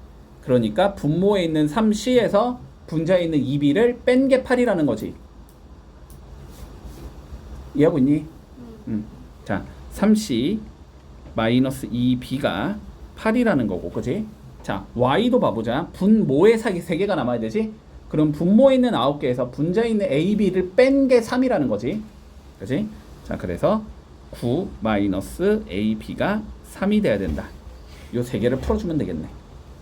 그러니까 분모에 있는 3c에서 분자에 있는 2b를 뺀 게 8이라는 거지. 이해하고 있니? 자 3c 마이너스 2b가 8이라는 거고, 그지? 자, y도 봐보자. 분모에 3개가 남아야 되지? 그럼 분모에 있는 9개에서 분자에 있는 a, b를 뺀 게 3이라는 거지. 그지? 자, 그래서 9 마이너스 a, b가 3이 돼야 된다. 요 3개를 풀어주면 되겠네.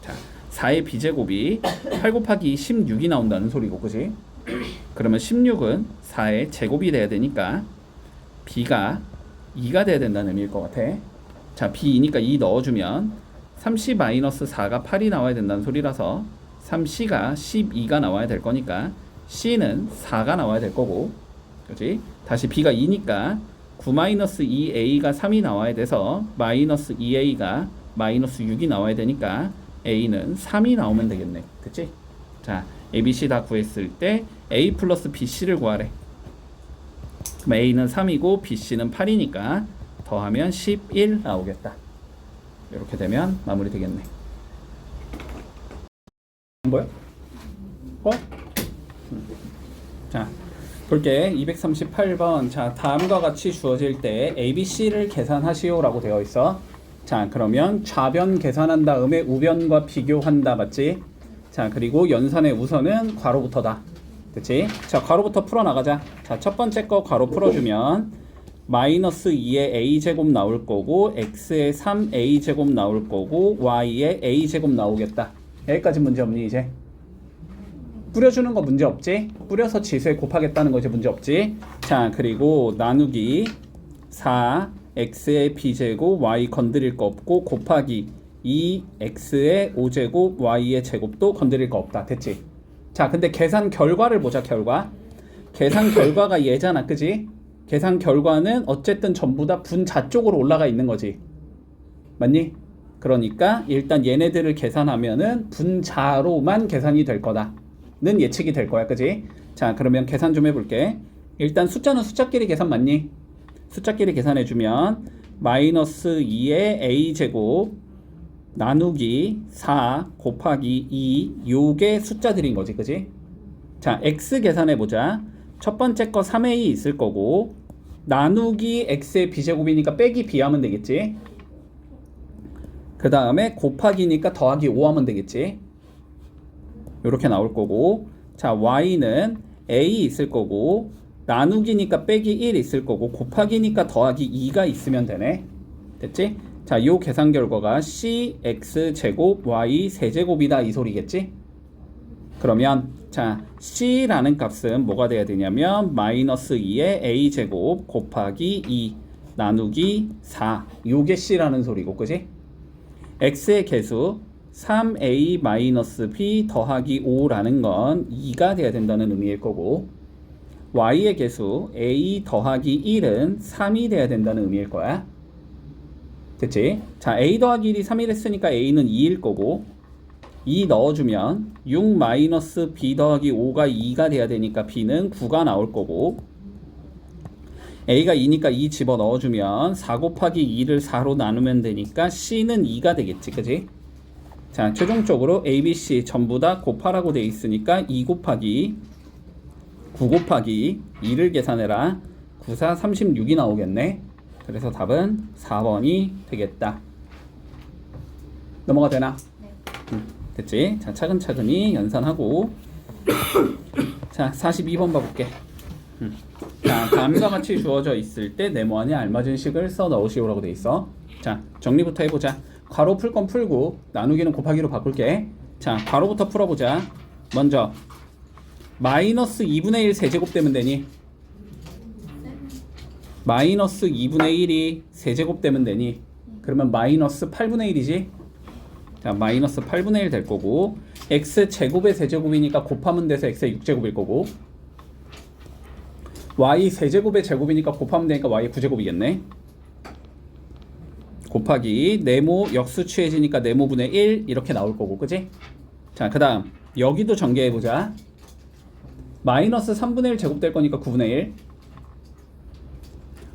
자, 4의 b제곱이 8 곱하기 16이 나온다는 소리고, 그지? 그러면 16은 4의 제곱이 돼야 되니까 b가 2가 돼야 된다는 의미일 것 같아. 자, b2니까 2 넣어주면 3c-4가 8이 나와야 된다는 소리라서 3c가 12가 나와야 될 거니까 c는 4가 나와야 될 거고, 그렇지? 다시 b가 2니까 9-2a가 3이 나와야 돼서 마이너스 2a가 마이너스 6이 나와야 되니까 a는 3이 나오면 되겠네. 그치? 자, a, b, c 다 구했을 때 a 플러스 bc를 구하래. 그럼 a는 3이고 bc는 8이니까 더하면 11 나오겠다. 이렇게 되면 마무리 되겠네. 뭐야? 자, 볼게. 238번. 자, 다음과 같이 주어질 때 ABC를 계산하시오라고 되어 있어. 자, 그러면 좌변 계산한 다음에 우변과 비교한다. 맞지? 자, 그리고 연산의 우선은 괄호부터다. 그치? 자, 괄호부터 풀어나가자. 자, 첫 번째 거 괄호 풀어주면 마이너스 2의 a제곱 나올 거고 x의 3a제곱 나올 거고 y의 a제곱 나오겠다. 여기까지 문제 없니 이제? 뿌려주는 거 문제 없지? 뿌려서 지수에 곱하겠다는 거 이제 문제 없지? 자, 그리고 나누기 4 x의 b제곱 y 건드릴 거 없고 곱하기 2 x의 5제곱 y의 제곱도 건드릴 거 없다. 됐지? 자, 근데 계산 결과를 보자. 계산 결과가 얘잖아. 그지? 계산 결과는 어쨌든 전부 다 분자 쪽으로 올라가 있는 거지. 맞니? 그러니까 일단 얘네들을 계산하면은 분자로만 계산이 될 거다는 예측이 될 거야. 그지? 자, 그러면 계산 좀 해볼게. 일단 숫자는 숫자끼리 계산 맞니? 숫자끼리 계산해주면 마이너스 2의 a제곱 나누기 4 곱하기 2 요게 숫자들인 거지. 그지? 자, x 계산해보자. 첫 번째 거 3a 있을 거고 나누기 x의 b제곱이니까 빼기 b 하면 되겠지. 그 다음에 곱하기니까 더하기 5 하면 되겠지. 요렇게 나올 거고, 자, y는 a 있을 거고 나누기니까 빼기 1 있을 거고 곱하기니까 더하기 2가 있으면 되네. 됐지? 자, 요 계산 결과가 cx제곱 y 세제곱이다 이 소리겠지? 그러면 자, c라는 값은 뭐가 돼야 되냐면 마이너스 2의 a제곱 곱하기 2 나누기 4 요게 C라는 소리고 그지? X의 개수 3A-B 더하기 5라는 건 2가 돼야 된다는 의미일 거고 Y의 개수 A 더하기 1은 3이 돼야 된다는 의미일 거야. 됐지? 자, A 더하기 1이 3이 됐으니까 A는 2일 거고 2 넣어주면 6 마이너스 B 더하기 5가 2가 돼야 되니까 B는 9가 나올 거고 A가 2니까 2 집어 넣어주면 4 곱하기 2를 4로 나누면 되니까 C는 2가 되겠지 그지? 자, 최종적으로 A, B, C 전부 다 곱하라고 돼 있으니까 2 곱하기 9 곱하기 2를 계산해라. 9, 4, 36이 나오겠네. 그래서 답은 4번이 되겠다. 넘어가 되나? 네. 됐지? 자, 차근차근히 연산하고 자, 42번 봐볼게. 자, 다음과 같이 주어져 있을 때 네모안에 알맞은 식을 써 넣으시오라고 돼 있어. 자, 정리부터 해보자. 괄호 풀 건 풀고 나누기는 곱하기로 바꿀게. 자, 괄호부터 풀어보자. 먼저 마이너스 2분의 1 세제곱되면 되니? 마이너스 2분의 1이 세제곱되면 되니? 그러면 마이너스 8분의 1이지? 자, 마이너스 8분의 1 될 거고 x제곱의 세제곱이니까 곱하면 돼서 x의 6제곱일 거고 y 세제곱의 제곱이니까 곱하면 되니까 y의 9제곱이겠네. 곱하기 네모 역수 취해지니까 네모분의 1 이렇게 나올 거고 그지? 자, 그 다음 여기도 전개해보자. 마이너스 3분의 1 제곱될 거니까 9분의 1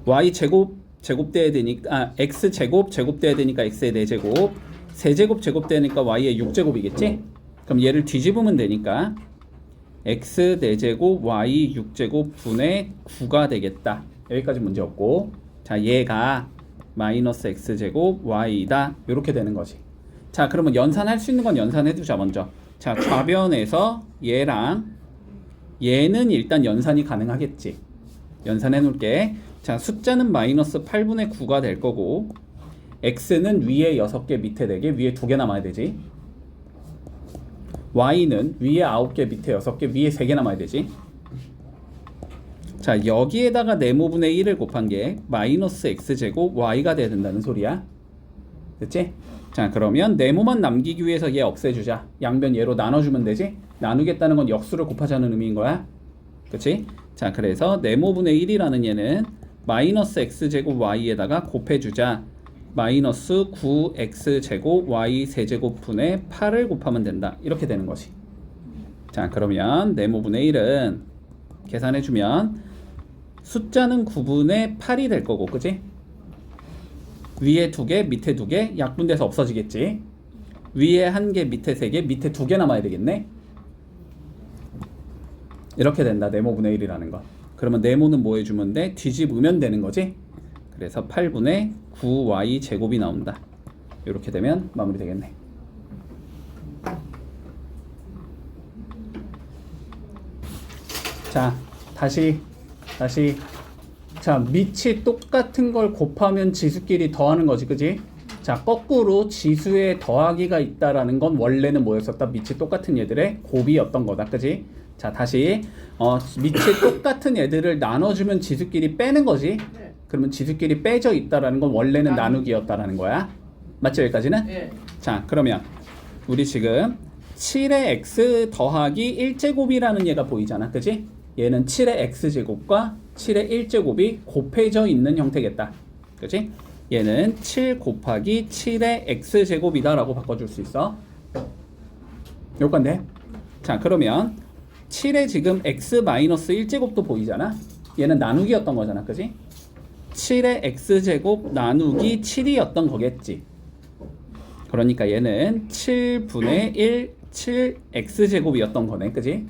y 제곱돼야 되니까 x 제곱돼야 되니까 x의 4제곱 세제곱 제곱되니까 y의 6제곱이겠지? 그럼 얘를 뒤집으면 되니까 x 4제곱 y 6제곱 분의 9가 되겠다. 여기까지 문제 없고 자, 얘가 마이너스 x제곱 y다 이렇게 되는 거지. 자, 그러면 연산할 수 있는 건 연산해두자. 먼저 자, 좌변에서 얘랑 얘는 일단 연산이 가능하겠지. 연산해 놓을게. 자, 숫자는 마이너스 8분의 9가 될 거고 x는 위에 6개 밑에 4개 위에 2개 남아야 되지. y는 위에 9개 밑에 6개 위에 3개 남아야 되지. 자, 여기에다가 네모분의 1을 곱한 게 마이너스 x제곱 y가 돼야 된다는 소리야. 됐지? 자, 그러면 네모만 남기기 위해서 얘 없애주자. 양변 얘로 나눠주면 되지? 나누겠다는 건 역수를 곱하자는 의미인 거야. 그치? 자, 그래서 네모분의 1이라는 얘는 마이너스 x제곱 y에다가 곱해주자. 마이너스 9x제곱 y 세제곱 분의 8을 곱하면 된다. 이렇게 되는 거지. 자, 그러면 네모분의 1은 계산해주면 숫자는 9분의 8이 될 거고 그치? 위에 2개 밑에 2개 약분돼서 없어지겠지. 위에 1개 밑에 3개 밑에 2개 남아야 되겠네. 이렇게 된다. 네모분의 1이라는 거. 그러면 네모는 뭐 해주면 돼? 뒤집으면 되는 거지. 그래서 8분의 9y 제곱이 나온다. 이렇게 되면 마무리 되겠네. 자, 다시 자, 밑이 똑같은 걸 곱하면 지수끼리 더하는 거지 그지? 자, 거꾸로 지수에 더하기가 있다라는 건 원래는 뭐였었다? 밑이 똑같은 얘들의 곱이었던 거다 그지? 자, 다시 밑이 똑같은 애들을 나눠주면 지수끼리 빼는 거지? 네. 그러면 지수끼리 빼져 있다라는 건 원래는 나누기였다라는 거야. 맞죠? 여기까지는? 네. 자, 그러면 우리 지금 7의 x 더하기 1제곱이라는 얘가 보이잖아. 그지? 얘는 7의 x제곱과 7의 1제곱이 곱해져 있는 형태겠다. 그지? 얘는 7 곱하기 7의 x제곱이다 라고 바꿔줄 수 있어. 요건데. 자, 그러면 7의 지금 x-1제곱도 보이잖아. 얘는 나누기였던 거잖아. 그지? 7의 x제곱 나누기 7이었던 거겠지. 그러니까 얘는 7분의 1 7x제곱이었던 거네. 그지?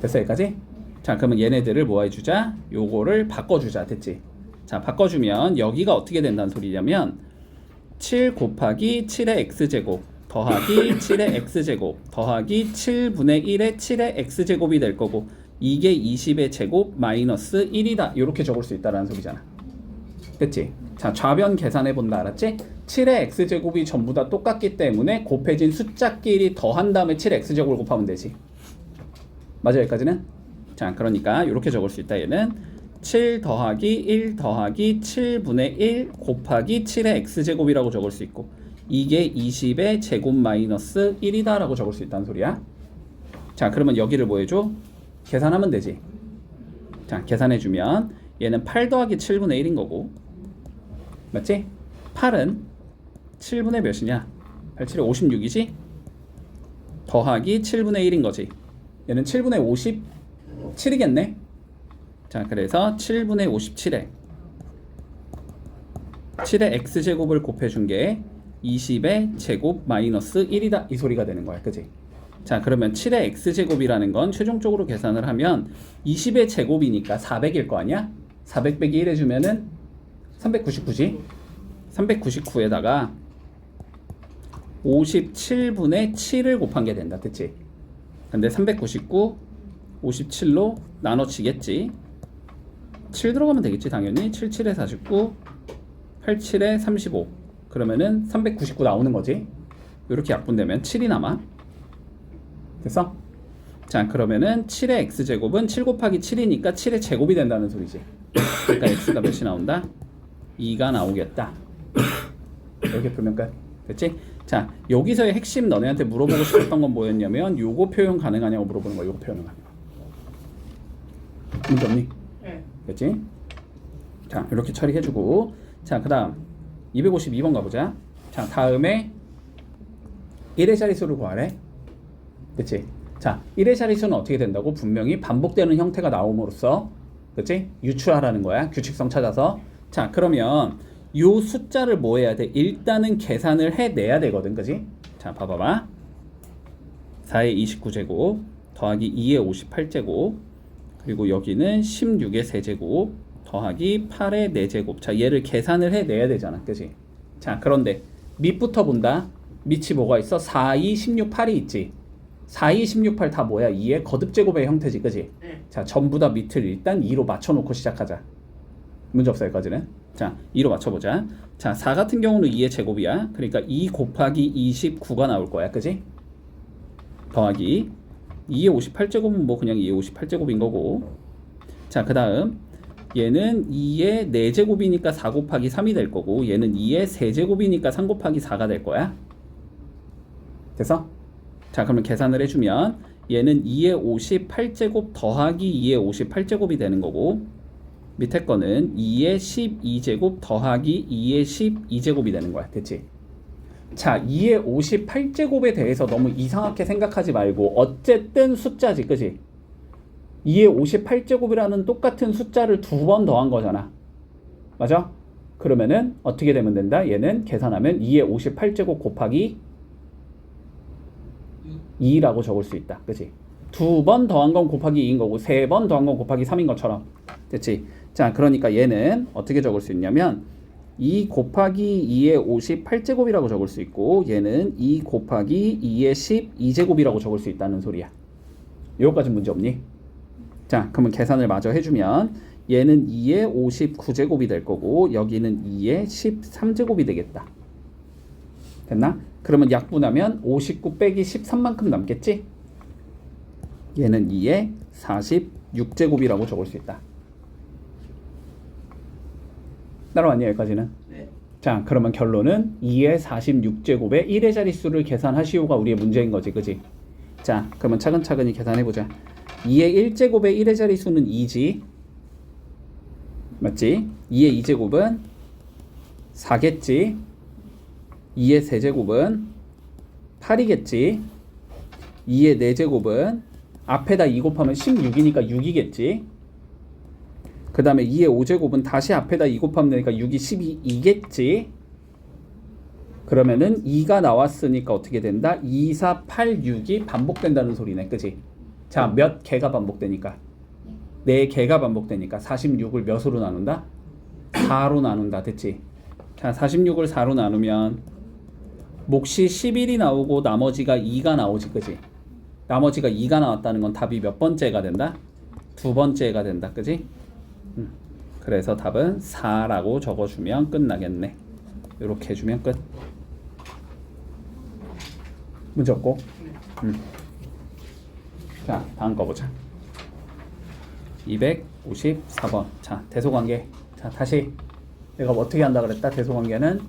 됐어 여기까지? 자, 그러면 얘네들을 뭐 해주자? 요거를 바꿔주자. 됐지? 자, 바꿔주면 여기가 어떻게 된다는 소리냐면 7 곱하기 7의 x제곱 더하기 7의 x제곱 더하기 7분의 1의 7의 x제곱이 될 거고 이게 20의 제곱 마이너스 1이다. 이렇게 적을 수 있다라는 소리잖아. 됐지? 자, 좌변 계산해 본다. 알았지? 7의 x제곱이 전부 다 똑같기 때문에 곱해진 숫자끼리 더한 다음에 7의 x제곱을 곱하면 되지. 맞아 여기까지는? 자, 그러니까 이렇게 적을 수 있다. 얘는 7 더하기 1 더하기 7분의 1 곱하기 7의 x제곱이라고 적을 수 있고 이게 20의 제곱 마이너스 1이다 라고 적을 수 있다는 소리야. 자, 그러면 여기를 뭐 해줘? 계산하면 되지. 자, 계산해주면 얘는 8 더하기 7분의 1인 거고 맞지? 8은 7분의 몇이냐? 8, 7에 56이지? 더하기 7분의 1인 거지. 얘는 7분의 57이겠네? 자, 그래서 7분의 57에 7의 x제곱을 곱해준 게 20의 제곱 마이너스 1이다 이 소리가 되는 거야. 그치? 자, 그러면 7의 x제곱이라는 건 최종적으로 계산을 하면 20의 제곱이니까 400일 거 아니야? 400 빼기 1 해주면은 399지? 399에다가 57분의 7을 곱한 게 된다. 그치? 근데 399 57로 나눠치겠지. 7 들어가면 되겠지 당연히. 7, 7에 49 8, 7에 35 그러면은 399 나오는 거지. 이렇게 약분되면 7이 남아. 됐어? 자, 그러면은 7의 x제곱은 7 곱하기 7이니까 7의 제곱이 된다는 소리지. 그러니까 x가 몇이 나온다? 2가 나오겠다. 이렇게 풀면 끝. 됐지? 자, 여기서의 핵심 너네한테 물어보고 싶었던 건 뭐였냐면 요거 표현 가능하냐고 물어보는 거야. 요거 표현은 가능하냐. 문제 없니? 네. 됐지? 자, 이렇게 처리해주고 자, 그 다음 252번 가보자. 자, 다음에 1의 자릿수를 구하래. 그치? 자, 1의 자릿수는 어떻게 된다고? 분명히 반복되는 형태가 나옴으로써 그치? 유추하라는 거야. 규칙성 찾아서. 자, 그러면 요 숫자를 뭐 해야 돼? 일단은 계산을 해내야 되거든. 그치? 자, 봐봐봐. 4의 29제곱 더하기 2의 58제곱 그리고 여기는 16의 세제곱 더하기 8의 4제곱. 자, 얘를 계산을 해내야 되잖아. 그치? 자, 그런데 밑부터 본다. 밑이 뭐가 있어? 4, 2, 16, 8이 있지. 4, 2, 16, 8 다 뭐야? 2의 거듭제곱의 형태지. 그치? 네. 자, 전부 다 밑을 일단 2로 맞춰놓고 시작하자. 문제 없어 여기까지는. 자, 2로 맞춰보자. 자, 4 같은 경우는 2의 제곱이야. 그러니까 2 곱하기 29가 나올 거야. 그치? 더하기 2의 58제곱은 뭐 그냥 2의 58제곱인 거고. 자, 그 다음 얘는 2의 4제곱이니까 4 곱하기 3이 될 거고 얘는 2의 세제곱이니까 3 곱하기 4가 될 거야. 됐어? 자, 그러면 계산을 해주면 얘는 2의 58제곱 더하기 2의 58제곱이 되는 거고 밑에 거는 2의 12제곱 더하기 2의 12제곱이 되는 거야. 됐지? 자, 2의 58제곱에 대해서 너무 이상하게 생각하지 말고 어쨌든 숫자지. 그치? 2의 58제곱이라는 똑같은 숫자를 2번 더한 거잖아. 맞아? 그러면은 어떻게 되면 된다? 얘는 계산하면 2의 58제곱 곱하기 2라고 적을 수 있다. 그치? 2번 더한 건 곱하기 2인 거고 3번 더한 건 곱하기 3인 것처럼. 됐지? 자, 그러니까 얘는 어떻게 적을 수 있냐면 2 곱하기 2의 58제곱이라고 적을 수 있고 얘는 2 곱하기 2의 12제곱이라고 적을 수 있다는 소리야. 여기까지 문제 없니? 자, 그러면 계산을 마저 해주면 얘는 2의 59제곱이 될 거고 여기는 2의 13제곱이 되겠다. 됐나? 그러면 약분하면 59 빼기 13만큼 남겠지? 얘는 2의 46제곱이라고 적을 수 있다. 따라왔니 여기까지는? 네. 자, 그러면 결론은 2의 46제곱의 1의 자릿수를 계산하시오가 우리의 문제인 거지. 그지? 자, 그러면 차근차근히 계산해보자. 2의 1제곱의 1의 자릿수는 2지. 맞지? 2의 2제곱은 4겠지. 2의 세제곱은 8이겠지. 2의 4제곱은 앞에다 2 곱하면 16이니까 6이겠지. 그 다음에 2의 5제곱은 다시 앞에다 2 곱하면 되니까 6이 12이겠지. 그러면은 2가 나왔으니까 어떻게 된다? 2, 4, 8, 6이 반복된다는 소리네. 그치? 자, 몇 개가 반복되니까? 4개가 반복되니까 46을 몇으로 나눈다? 4로 나눈다. 됐지? 자, 46을 4로 나누면 몫이 11이 나오고 나머지가 2가 나오지. 그치? 나머지가 2가 나왔다는 건 답이 몇 번째가 된다? 2번째가 된다. 그치? 그래서 답은 4라고 적어주면 끝나겠네. 이렇게 해주면 끝. 문제 없고. 자, 다음 거 보자. 254번. 자, 대소관계. 자, 다시 내가 어떻게 한다 그랬다? 대소관계는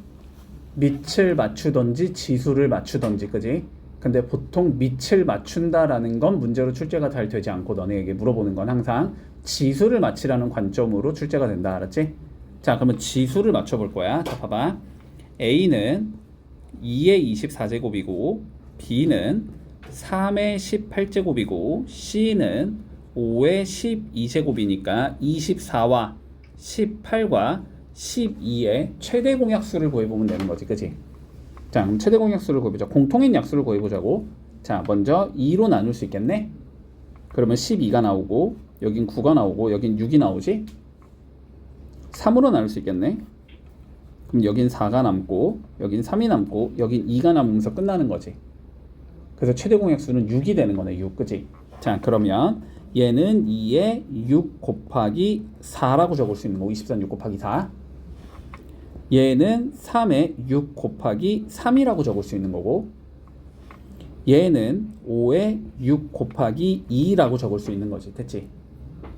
밑을 맞추던지 지수를 맞추던지, 그지? 근데 보통 밑을 맞춘다라는 건 문제로 출제가 잘 되지 않고 너네에게 물어보는 건 항상 지수를 맞히라는 관점으로 출제가 된다, 알았지? 자, 그러면 지수를 맞춰볼 거야. 자, 봐봐. A는 2의 24제곱이고 B는 3의 18제곱이고 C는 5의 12제곱이니까 24와 18과 12의 최대 공약수를 구해보면 되는 거지, 그치? 자, 그럼 최대 공약수를 구해보자. 공통인 약수를 구해보자고. 자, 먼저 2로 나눌 수 있겠네? 그러면 12가 나오고 여긴 9가 나오고 여긴 6이 나오지? 3으로 나눌 수 있겠네? 그럼 여긴 4가 남고 여긴 3이 남고 여긴 2가 남으면서 끝나는 거지. 그래서 최대 공약수는 6이 되는 거네, 6, 그치? 자, 그러면 얘는 2에 6 곱하기 4라고 적을 수 있는 거고, 24는 6 곱하기 4. 얘는 3에 6 곱하기 3이라고 적을 수 있는 거고, 얘는 5에 6 곱하기 2라고 적을 수 있는 거지. 됐지?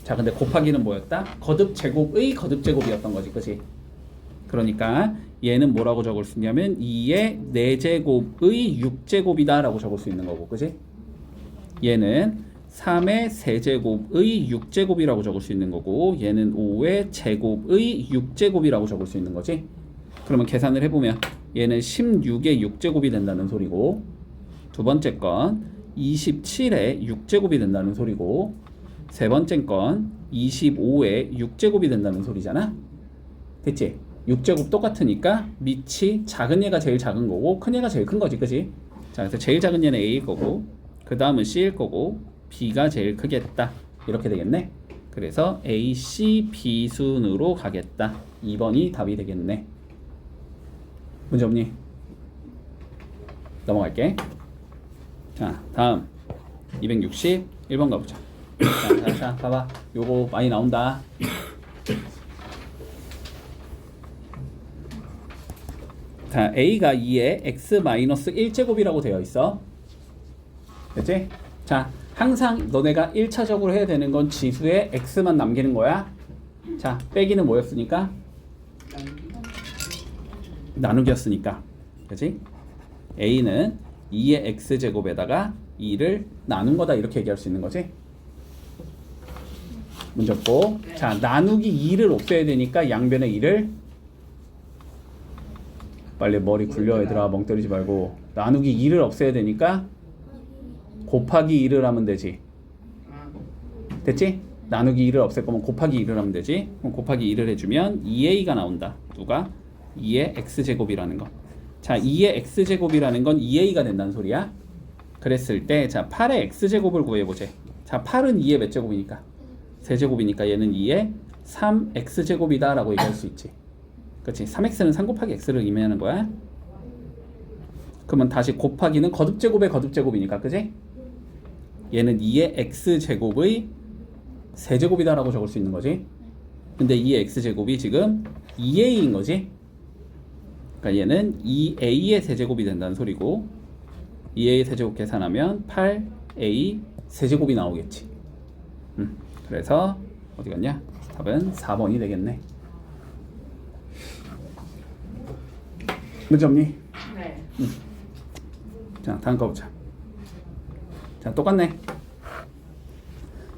자, 근데 곱하기는 뭐였다? 거듭 제곱의 거듭 제곱이었던 거지, 그치? 그러니까 얘는 뭐라고 적을 수 있냐면 2의 4제곱의 6제곱이다 라고 적을 수 있는 거고, 그치? 얘는 3의 세제곱의 6제곱이라고 적을 수 있는 거고, 얘는 5의 제곱의 6제곱이라고 적을 수 있는 거지. 그러면 계산을 해보면 얘는 16의 6제곱이 된다는 소리고, 두 번째 건 27의 6제곱이 된다는 소리고, 세 번째 건 25의 6제곱이 된다는 소리잖아. 됐지? 6제곱 똑같으니까 밑이 작은 얘가 제일 작은 거고 큰 얘가 제일 큰 거지, 그치? 자, 그래서 제일 작은 얘는 A일 거고 그 다음은 C일 거고 B가 제일 크겠다, 이렇게 되겠네. 그래서 A, C, B 순으로 가겠다. 2번이 답이 되겠네. 문제 없니? 넘어갈게. 자, 다음 261번 가보자. 자, 봐봐. 요거 많이 나온다. 자, A가 2에 x-1제곱이라고 되어 있어. 됐지? 자, 항상 너네가 1차적으로 해야 되는 건 지수에 x만 남기는 거야. 자, 빼기는 뭐였으니까? 나누기였으니까. 그치? A는 2의 x제곱에다가 2를 나눈 거다, 이렇게 얘기할 수 있는 거지. 문제 없고. 자, 나누기 2를 없애야 되니까 양변에 2를, 빨리 머리 굴려 얘들아, 멍 때리지 말고. 나누기 2를 없애야 되니까 곱하기 2를 하면 되지. 됐지? 나누기 2를 없앨 거면 곱하기 2를 하면 되지. 그럼 곱하기 2를 해주면 2a가 나온다. 누가? 2의 x제곱이라는 거. 자, 2의 x제곱이라는 건 2a가 된다는 소리야. 그랬을 때, 자, 8의 x제곱을 구해보자. 자, 8은 2의 몇 제곱이니까? 세제곱이니까 얘는 2의 3x제곱이다 라고 얘기할 수 있지. 그렇지? 3x는 3 곱하기 x를 의미하는 거야. 그러면 다시 곱하기는 거듭제곱의 거듭제곱이니까, 그지? 얘는 2의 x제곱의 세제곱이다 라고 적을 수 있는 거지. 근데 2의 x제곱이 지금 2a인 거지. 그러니까 얘는 2a의 세제곱이 된다는 소리고, 2a 세제곱 계산하면 8a 세제곱이 나오겠지. 그래서 어디 갔냐? 답은 4번이 되겠네. 문제 없니? 네. 자, 다음 거 보자. 자, 똑같네.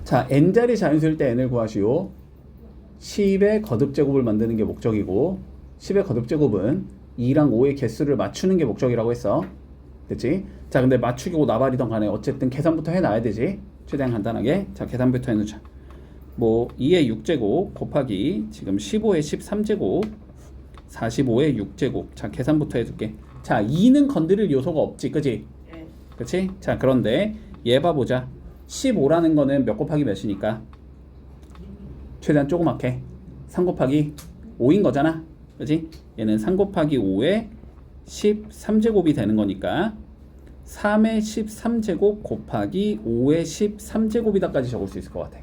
자, n자리 자연수일 때 n을 구하시오. 10의 거듭제곱을 만드는 게 목적이고 10의 거듭제곱은 2랑 5의 개수를 맞추는 게 목적이라고 했어. 됐지? 자, 근데 맞추기고 나발이던 간에 어쨌든 계산부터 해놔야 되지. 최대한 간단하게. 자, 계산부터 해놓자. 뭐 2의 6제곱 곱하기 지금 15의 13제곱 45의 6제곱. 자, 계산부터 해줄게. 자, 2는 건드릴 요소가 없지, 그치? 네. 그치? 자, 그런데 얘 봐보자. 15라는 거는 몇 곱하기 몇이니까? 최대한 조그맣게 3 곱하기 5인 거잖아, 그치? 얘는 3 곱하기 5의 13제곱이 되는 거니까 3의 13제곱 곱하기 5의 13제곱이다까지 적을 수 있을 것 같아.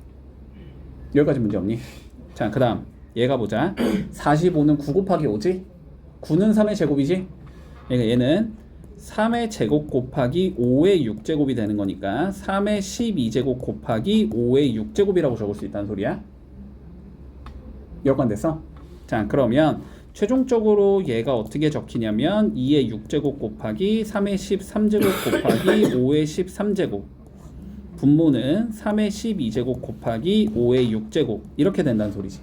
여기까지 문제 없니? 자, 그 다음 얘가 보자. 45는 9 곱하기 5지? 9는 3의 제곱이지? 그러니까 얘는 3의 제곱 곱하기 5의 6제곱이 되는 거니까 3의 12제곱 곱하기 5의 6제곱이라고 적을 수 있다는 소리야. 여건됐어? 자, 그러면 최종적으로 얘가 어떻게 적히냐면 2의 6제곱 곱하기 3의 13제곱 곱하기 5의 13제곱, 분모는 3의 12제곱 곱하기 5의 6제곱 이렇게 된다는 소리지.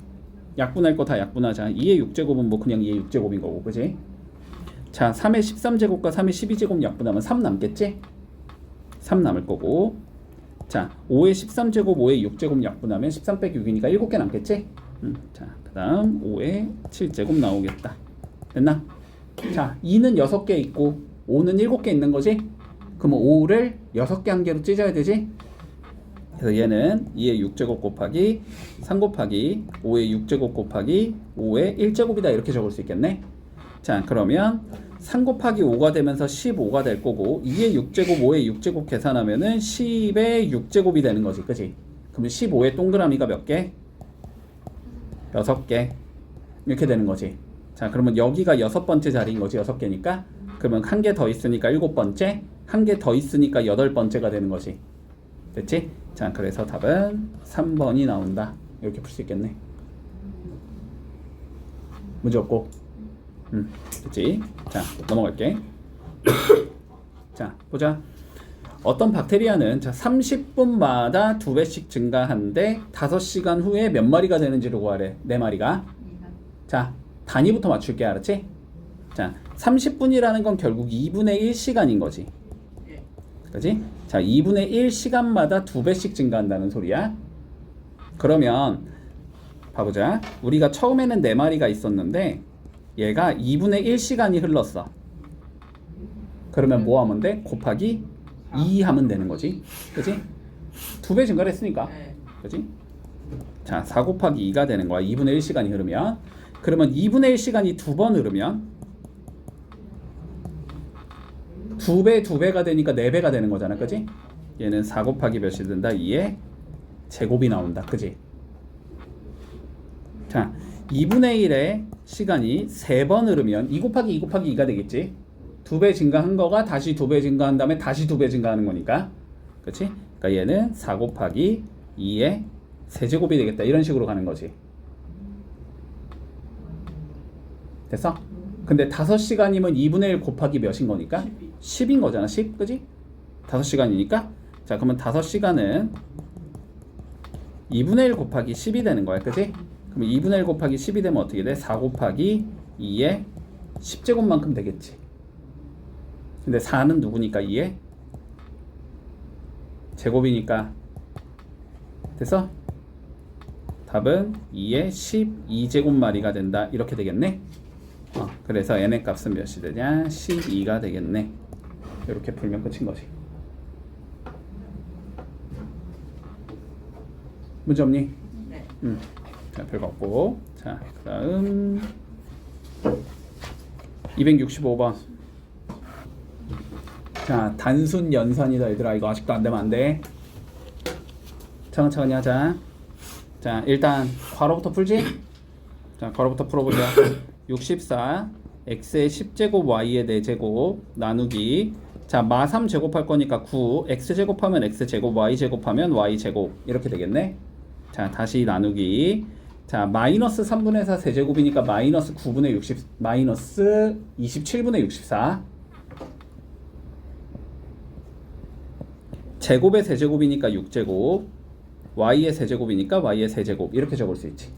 약분할 거 다 약분하자. 2의 6제곱은 뭐 그냥 2의 6제곱인 거고, 그지? 자, 3의 13제곱과 3의 12제곱 약분하면 3 남겠지? 3 남을 거고, 자, 5의 13제곱, 5의 6제곱 약분하면 13 빼기 6이니까 7개 남겠지? 자, 그 다음 5의 7제곱 나오겠다. 됐나? 자, 2는 6개 있고 5는 7개 있는 거지? 그럼 5를 6개 한 개로 찢어야 되지? 그래서 얘는 2의 6제곱 곱하기 3 곱하기 5의 6제곱 곱하기 5의 1제곱이다 이렇게 적을 수 있겠네. 자, 그러면 3 곱하기 5가 되면서 15가 될 거고 2의 6제곱 5의 6제곱 계산하면은 10의 6제곱이 되는 거지, 그치? 그러면 15의 동그라미가 몇 개? 6개 이렇게 되는 거지. 자, 그러면 여기가 6번째 자리인 거지. 6개니까 그러면 한 개 더 있으니까 7번째, 한 개 더 있으니까 8번째가 되는 거지. 됐지? 자, 그래서 답은 3번이 나온다. 이렇게 풀 수 있겠네. 문제 없고. 됐지? 자, 넘어갈게. 자, 보자. 어떤 박테리아는 자 30분마다 2배씩 증가하는데 5시간 후에 몇 마리가 되는지를 구하래. 4마리가. 자, 단위부터 맞출게, 알았지? 자, 30분이라는 건 결국 2분의 1시간인 거지. 그지? 자, 2분의 1시간마다 2배씩 증가한다는 소리야. 그러면 봐보자. 우리가 처음에는 4마리가 있었는데 얘가 2분의 1시간이 흘렀어. 그러면 뭐 하면 돼? 곱하기 2 하면 되는 거지. 그치? 2배 증가를 했으니까. 그치? 자, 4 곱하기 2가 되는 거야. 2분의 1시간이 흐르면. 그러면 2분의 1시간이 2번 흐르면 2배, 2배가 되니까 4배가 되는 거잖아. 그치? 얘는 4 곱하기 몇이 된다? 2의 제곱이 나온다. 그치? 자, 2분의 1의 시간이 3번 흐르면 2 곱하기 2 곱하기 2가 되겠지? 2배 증가한 거가 다시 2배 증가한 다음에 다시 2배 증가하는 거니까. 그치? 그러니까 얘는 4 곱하기 2의 세제곱이 되겠다. 이런 식으로 가는 거지. 됐어? 근데 5시간이면 2분의 1 곱하기 몇인 거니까? 10인 거잖아. 10. 그치? 5시간이니까. 자, 그러면 5시간은 2분의 1 곱하기 10이 되는 거야. 그치? 그럼 2분의 1 곱하기 10이 되면 어떻게 돼? 4 곱하기 2의 10제곱만큼 되겠지. 근데 4는 누구니까? 2의 제곱이니까. 됐어? 답은 2의 12제곱마리가 된다. 이렇게 되겠네. 그래서 n의 값은 몇이 되냐? 12가 되겠네. 이렇게 풀면 끝인 거지. 문제 없니? 네. 자, 별거 없고. 자, 그 다음 265번. 자, 단순 연산이다 얘들아. 이거 아직도 안 되면 안 돼. 차근차근히 하자. 자, 일단 괄호부터 풀지? 자, 괄호부터 풀어보자. 64 x의 10제곱 y의 4제곱 나누기. 자, 마 3 제곱할 거니까 9 x 제곱하면 x 제곱 y 제곱하면 y 제곱 이렇게 되겠네. 자, 다시 나누기. 자, 마이너스 3분의 4 세제곱이니까 마이너스 9분의 60 마이너스 27분의 64 제곱의 세제곱이니까 6제곱 y의 세제곱이니까 y의 세제곱 이렇게 적을 수 있지.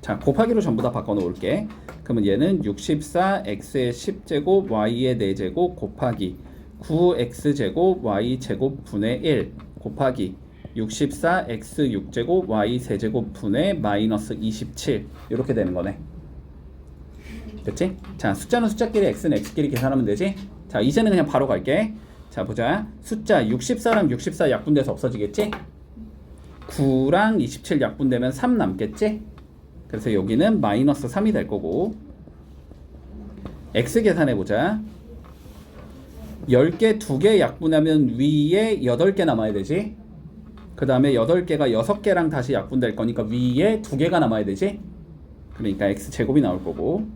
자, 곱하기로 전부 다 바꿔놓을게. 그러면 얘는 64x의 10제곱 y의 4제곱 곱하기 9x제곱 y제곱 분의 1 곱하기 64x 6제곱 y 세제곱 분의 마이너스 27 이렇게 되는 거네. 됐지? 자, 숫자는 숫자끼리 x는 x끼리 계산하면 되지? 자, 이제는 그냥 바로 갈게. 자, 보자. 숫자 64랑 64 약분돼서 없어지겠지? 9랑 27 약분되면 3 남겠지? 그래서 여기는 마이너스 3이 될 거고. x 계산해보자. 10개 2개 약분하면 위에 8개 남아야 되지? 그 다음에 8개가 6개랑 다시 약분될 거니까 위에 2개가 남아야 되지? 그러니까 x제곱이 나올 거고.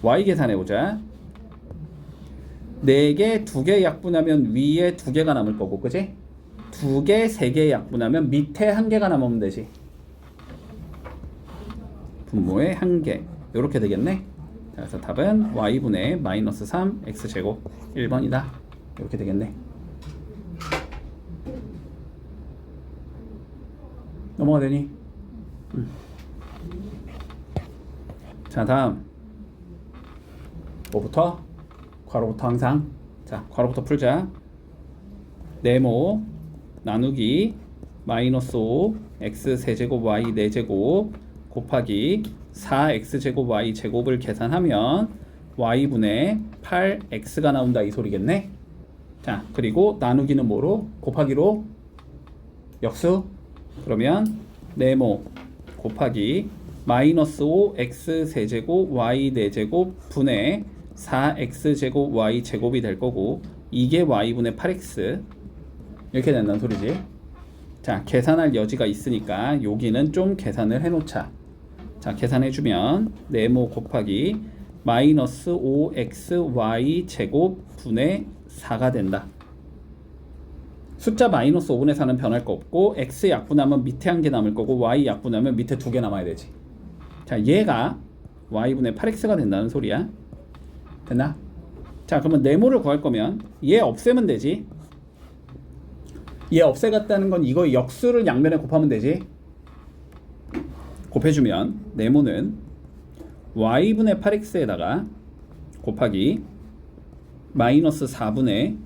y 계산해보자. 4개, 2개 약분하면 위에 2개가 남을 거고, 그지? 2개, 3개 약분하면 밑에 1개가 남으면 되지. 분모에 1개. 이렇게 되겠네. 자, 그래서 답은 y분의 마이너스 3 x제곱 1번이다. 이렇게 되겠네. 넘어가 되니? 자, 다음 뭐부터? 괄호부터 항상. 자, 괄호부터 풀자. 네모 나누기 마이너스 5 x 세제곱 y 4제곱 곱하기 4x제곱 y제곱을 계산하면 y분의 8x가 나온다 이 소리겠네. 자, 그리고 나누기는 뭐로? 곱하기로? 역수? 그러면 네모 곱하기 마이너스 5x 세제곱 y 4제곱 분의 4x제곱 y제곱이 될 거고, 이게 y분의 8x 이렇게 된다는 소리지. 자, 계산할 여지가 있으니까 여기는 좀 계산을 해놓자. 자, 계산해주면 네모 곱하기 마이너스 5xy 제곱 분의 4가 된다. 숫자 마이너스 5분의 4는 변할 거 없고, x 약분하면 밑에 1개 남을 거고, y 약분하면 밑에 2개 남아야 되지. 자, 얘가 y분의 8x가 된다는 소리야. 됐나? 자, 그러면 네모를 구할 거면 얘 없애면 되지. 얘 없애갔다는 건 이거 역수를 양면에 곱하면 되지. 곱해주면 네모는 y분의 8x에다가 곱하기 마이너스 4분의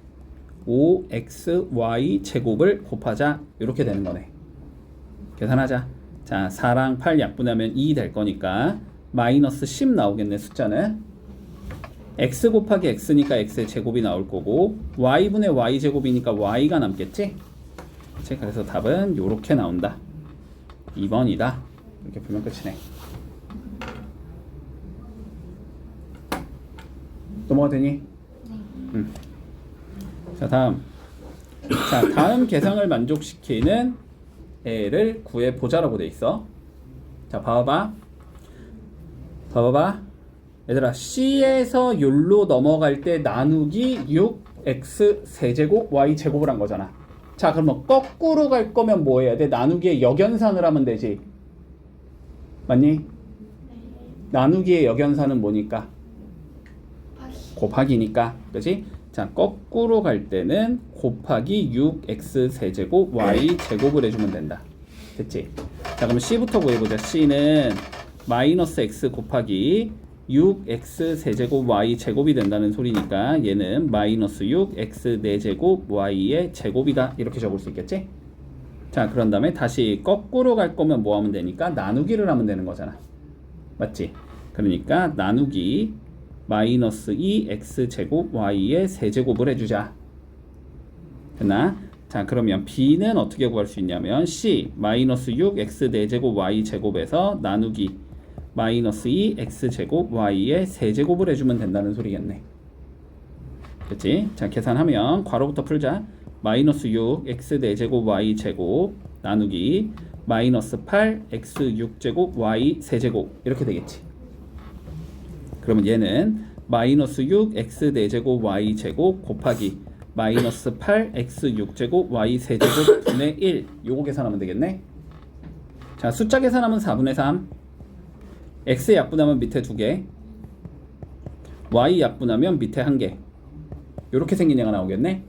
5xy 제곱을 곱하자. 이렇게 되는 거네. 계산하자. 자, 4랑 8 약분하면 2 될 거니까 마이너스 10 나오겠네. 숫자는 x 곱하기 x니까 x의 제곱이 나올 거고, y분의 y 제곱이니까 y가 남겠지. 그래서 답은 이렇게 나온다. 2번이다. 이렇게 풀면 끝이네. 넘어가 되니? 네. 자, 다음. 자, 다음 계상을 만족시키는 애를 구해보자라고 돼 있어. 자, 봐봐. 얘들아, C에서 욜로 넘어갈 때 나누기 6x 세제곱 y 제곱을 한 거잖아. 자, 그러면 거꾸로 갈 거면 뭐 해야 돼? 나누기의 역연산을 하면 되지. 맞니? 네. 나누기의 역연산은 뭐니까? 곱하기니까. 그치? 자, 거꾸로 갈 때는 곱하기 6x 세제곱 y 제곱을 해주면 된다. 됐지? 자, 그럼 C부터 구해보자. C는 마이너스 x 곱하기 6x 세제곱 y 제곱이 된다는 소리니까 얘는 마이너스 6x 4제곱 y의 제곱이다. 이렇게 적을 수 있겠지? 자, 그런 다음에 다시 거꾸로 갈 거면 뭐 하면 되니까? 나누기를 하면 되는 거잖아. 맞지? 그러니까 나누기 마이너스 2x 제곱 y의 세제곱을 해주자. 됐나? 자, 그러면 b는 어떻게 구할 수 있냐면 c 마이너스 6x 4제곱 y 제곱에서 나누기 마이너스 2x 제곱 y의 세제곱을 해주면 된다는 소리겠네. 그치? 자, 계산하면 괄호부터 풀자. 마이너스 6x 4제곱 y 제곱 나누기 마이너스 8x 6제곱 y 세제곱 이렇게 되겠지. 그러면 얘는 마이너스 6x 4제곱 y 제곱 곱하기 마이너스 8x 6제곱 y 세제곱 분의 1 요거 계산하면 되겠네. 자, 숫자 계산하면 4분의 3 x 약분하면 밑에 2개 y 약분하면 밑에 1개 요렇게 생긴 얘가 나오겠네.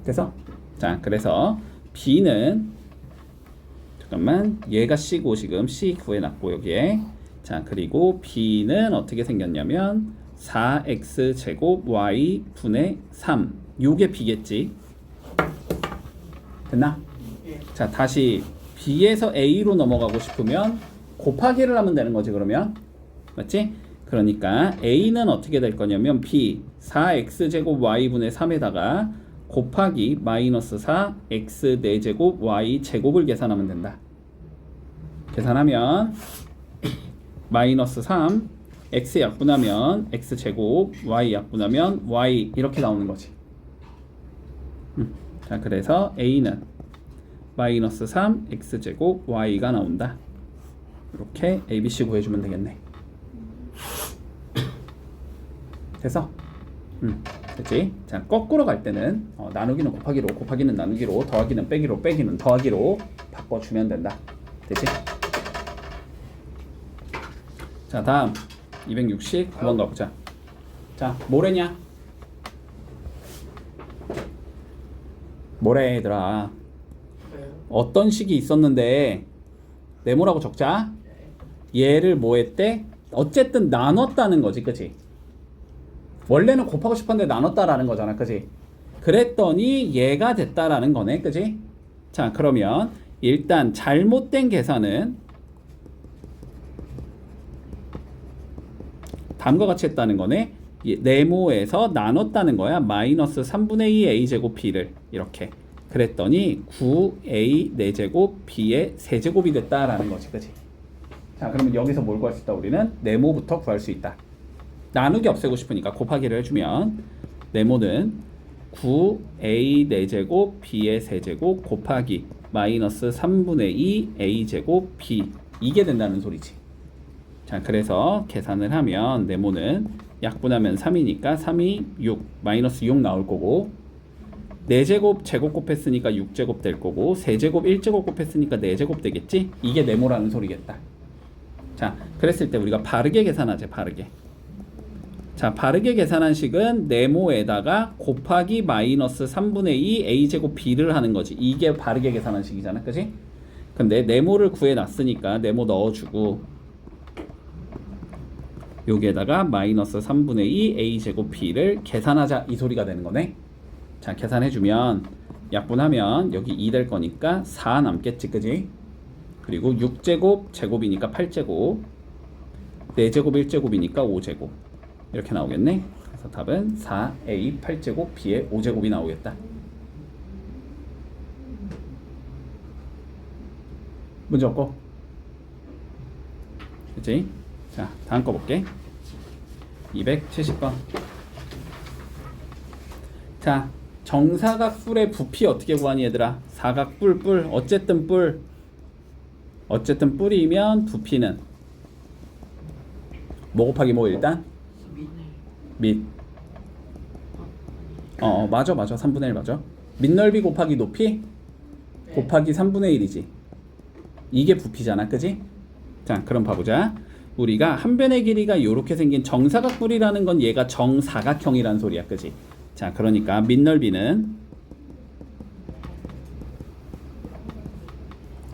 그래서 자, 그래서 b는 잠깐만 얘가 c고 지금 c 구해놨고 여기에 자, 그리고 b는 어떻게 생겼냐면 4x 제곱 y 분의 3 요게 b겠지. 됐나? 자, 다시 b에서 a로 넘어가고 싶으면 곱하기를 하면 되는 거지. 그러면 맞지? 그러니까 a는 어떻게 될 거냐면 b 4x 제곱 y 분의 3에다가 곱하기 마이너스 4 x 4제곱 y 제곱을 계산하면 된다. 계산하면 마이너스 3 x 약분하면 x 제곱 y 약분하면 y 이렇게 나오는 거지. 자, 그래서 a는 마이너스 3 x 제곱 y가 나온다. 이렇게 ABC 구해주면 되겠네. 됐어? 됐지? 자, 거꾸로 갈 때는 나누기는 곱하기로, 곱하기는 나누기로, 더하기는 빼기로, 빼기는 더하기로 바꿔주면 된다. 됐지? 자, 다음 269번 가보자. 자, 뭐래냐? 뭐래 얘들아? 어떤 식이 있었는데 네모라고 적자. 얘를 뭐 했대? 어쨌든 나눴다는 거지, 그치? 원래는 곱하고 싶었는데 나눴다라는 거잖아, 그치? 그랬더니 얘가 됐다라는 거네, 그치? 자, 그러면 일단 잘못된 계산은 다음과 같이 했다는 거네. 네모에서 나눴다는 거야. 마이너스 3분의 2 a제곱 b를 이렇게. 그랬더니 9a 4제곱 b의 세제곱이 됐다라는 거지, 그치? 자, 그러면 여기서 뭘 구할 수 있다? 우리는 네모부터 구할 수 있다. 나누기 없애고 싶으니까 곱하기를 해주면 네모는 9a 4제곱 b의 세제곱 곱하기 마이너스 3분의 2 a제곱 b, 이게 된다는 소리지. 자, 그래서 계산을 하면 네모는 약분하면 3이니까 3이 6, 마이너스 6 나올 거고, 4제곱 제곱 곱했으니까 6제곱 될 거고, 세제곱 1제곱 곱했으니까 4제곱 되겠지? 이게 네모라는 소리겠다. 자, 그랬을 때 우리가 바르게 계산하자. 바르게. 자, 바르게 계산한 식은 네모에다가 곱하기 마이너스 3분의 2 a제곱 b를 하는 거지. 이게 바르게 계산한 식이잖아, 그치? 근데 네모를 구해놨으니까 네모 넣어주고, 여기에다가 마이너스 3분의 2 a제곱 b를 계산하자, 이 소리가 되는 거네. 자, 계산해주면 약분하면 여기 2 될 거니까 4 남겠지, 그지? 그리고 6제곱 제곱이니까 8제곱, 4제곱 1제곱이니까 5제곱, 이렇게 나오겠네. 그래서 답은 4a 8제곱 b의 5제곱이 나오겠다. 문제 없고, 그치? 자, 다음 거 볼게. 270번. 자, 정사각뿔의 부피 어떻게 구하니 얘들아? 사각뿔, 뿔, 어쨌든 뿔. 어쨌든 뿔이면 부피는 뭐 곱하기 뭐 일단? 밑. 맞아. 3분의 1 맞아. 밑넓이 곱하기 높이? 곱하기 3분의 1이지. 이게 부피잖아, 그지? 자, 그럼 봐보자. 우리가 한 변의 길이가 이렇게 생긴 정사각뿔이라는 건 얘가 정사각형이라는 소리야, 그지? 자, 그러니까 밑넓이는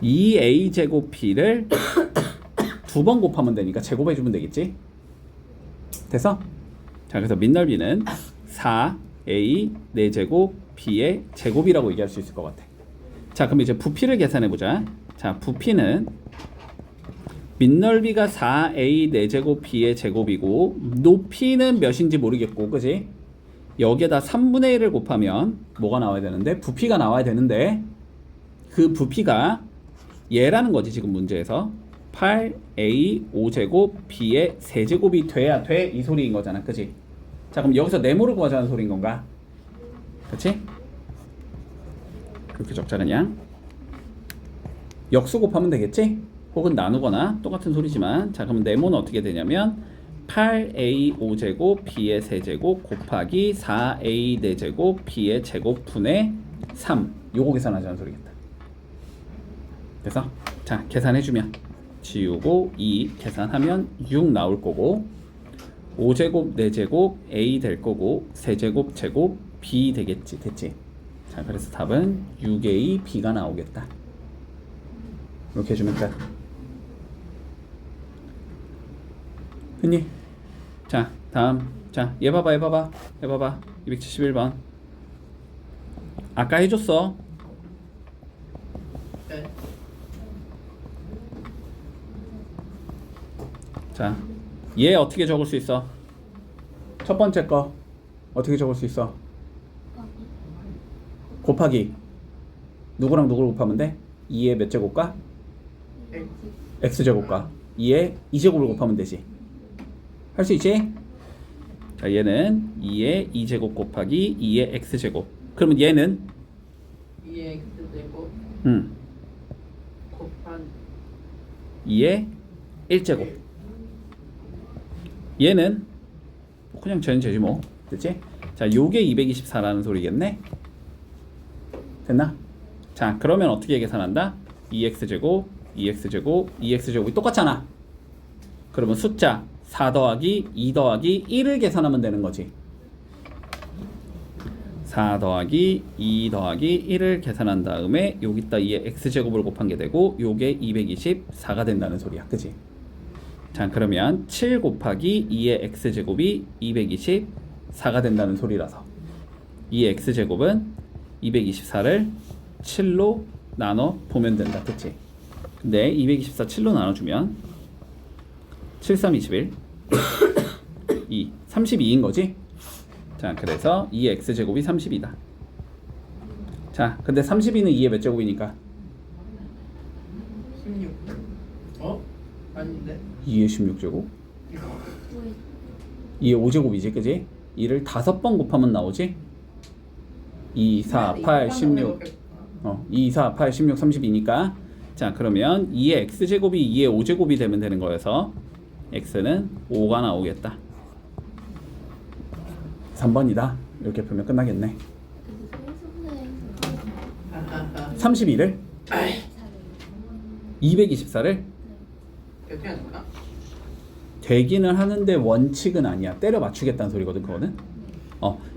2a제곱 b를 2번 곱하면 되니까 제곱해주면 되겠지? 됐어? 자, 그래서 밑넓이는 4a 4제곱 b의 제곱이라고 얘기할 수 있을 것 같아. 자, 그럼 이제 부피를 계산해보자. 자, 부피는 밑넓이가 4a 4제곱 b의 제곱이고 높이는 몇인지 모르겠고, 그지? 여기에다 3분의 1을 곱하면 뭐가 나와야 되는데? 부피가 나와야 되는데, 그 부피가 얘라는 거지, 지금 문제에서. 8a 5제곱 b의 세제곱이 돼야 돼, 이 소리인 거잖아, 그지? 자, 그럼 여기서 네모를 구하자는 소리인 건가? 그치? 그렇게 적자 그냥 역수 곱하면 되겠지? 혹은 나누거나 똑같은 소리지만. 자, 그러면 네모는 어떻게 되냐면 8a 5제곱 b의 세제곱 곱하기 4a 4제곱 b의 제곱분의 3, 요거 계산하자는 소리겠다. 그래서 자, 계산해주면 지우고 2 계산하면 6 나올 거고, 5제곱 4제곱 a 될 거고, 세제곱 제곱 b 되겠지. 됐지? 자, 그래서 답은 6a b가 나오겠다. 이렇게 해주면 돼. 했니? 자, 다음. 자, 얘 봐봐. 271번. 아까 해줬어. 네. 자, 얘 어떻게 적을 수 있어? 첫 번째 거 어떻게 적을 수 있어? 곱하기. 누구랑 누구를 곱하면 돼? 2의 몇 제곱과? x제곱과 2의 2제곱을 곱하면 되지. 할 수 있지? 자, 얘는 2의 2제곱 곱하기 2의 x제곱. 그러면 얘는 2x 제곱 곱한 2의 1제곱. 얘는 그냥 쟤는 쟤지 뭐. 됐지? 자, 요게 224라는 소리겠네. 됐나? 자, 그러면 어떻게 계산한다? 2x제곱, 2x제곱, 2x제곱이 똑같잖아. 그러면 숫자 4 더하기 2 더하기 1을 계산하면 되는 거지. 4 더하기 2 더하기 1을 계산한 다음에 여기다 2의 x제곱을 곱한 게 되고 요게 224가 된다는 소리야. 그지? 자, 그러면 7 곱하기 2의 x제곱이 224가 된다는 소리라서 이 x제곱은 224를 7로 나눠 보면 된다. 그치? 근데 224 7로 나눠주면 7, 3, 21 2, 32인 거지? 자, 그래서 2의 x제곱이 30이다. 자, 근데 32는 2의 몇 제곱이니까? 16. 어? 아닌데? 2의 16제곱? 2의 5제곱이지, 그지? 2를 5번 곱하면 나오지? 2, 4, 8, 16 2, 4, 8, 16, 32니까 자, 그러면 2의 x제곱이 2의 5제곱이 되면 되는 거여서 x는 5가 나오겠다. 3번이다. 이렇게 풀면 끝나겠네. 32를 224를 어떻게 할까? 되기는 하는데 원칙은 아니야. 때려 맞추겠다는 소리거든, 그거는.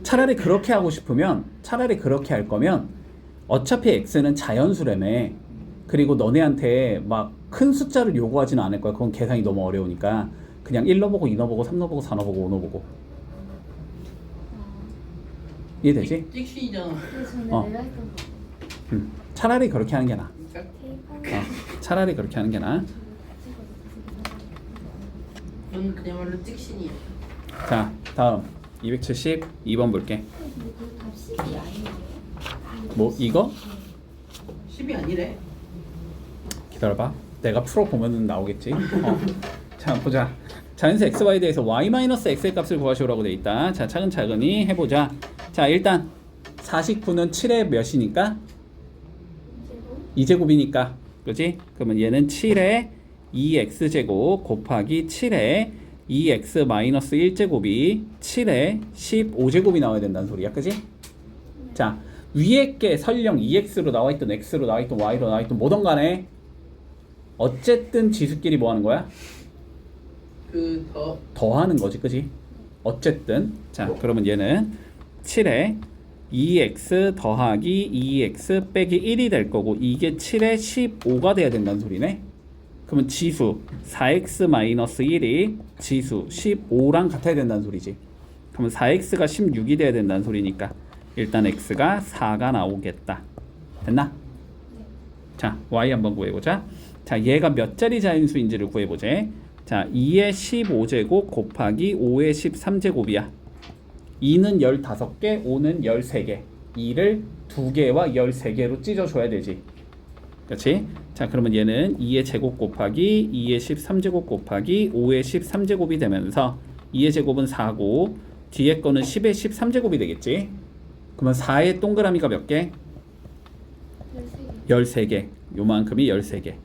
차라리 그렇게 하고 싶으면, 차라리 그렇게 할 거면 어차피 x는 자연수라며. 그리고 너네한테 막 큰 숫자를 요구하지는 않을 거야. 그건 계산이 너무 어려우니까 그냥 1 넣어보고 2 넣어보고 3 넣어보고 4 넣어보고 5 넣어보고. 이해되지? 찍신이잖아. 어. 차라리 그렇게 하는 게 나아. 그러니까 차라리 그렇게 하는 게 나아. 넌 그야말로 찍신이야. 자, 다음 272번 볼게. 뭐 이거? 10이 아니래. 기다려봐. 내가 풀어보면 나오겠지. 자, 보자. 자연수 xy에 대해서 y-x의 값을 구하시오라고 돼 있다. 자, 차근차근히 해보자. 자, 일단 49는 7의 몇이니까? 2제곱이니까. 그지? 그러면 얘는 7의 2x제곱 곱하기 7의 2x-1제곱이 7의 15제곱이 나와야 된다는 소리야. 그지? 자, 위에 게 설령 2x로 나와있던 x로 나와있던 y로 나와있던 뭐든 간에 어쨌든 지수끼리 뭐 하는 거야? 더하는 거지. 그지? 어쨌든. 자, 그러면 얘는 7에 2x 더하기 2x 빼기 1이 될 거고 이게 7에 15가 돼야 된다는 소리네. 그러면 지수 4x-1이 지수 15랑 같아야 된다는 소리지. 그러면 4x가 16이 돼야 된다는 소리니까 일단 x가 4가 나오겠다. 됐나? 자, y 한번 구해보자. 자, 얘가 몇 자리 자연수인지를 구해보자. 자, 2의 15제곱 곱하기 5의 13제곱이야. 2는 15개, 5는 13개. 2를 2개와 13개로 찢어줘야 되지. 그렇지? 자, 그러면 얘는 2의 제곱 곱하기 2의 13제곱 곱하기 5의 13제곱이 되면서 2의 제곱은 4고 뒤에 거는 10의 13제곱이 되겠지. 그러면 4의 동그라미가 몇 개? 13개. 요만큼이 13개.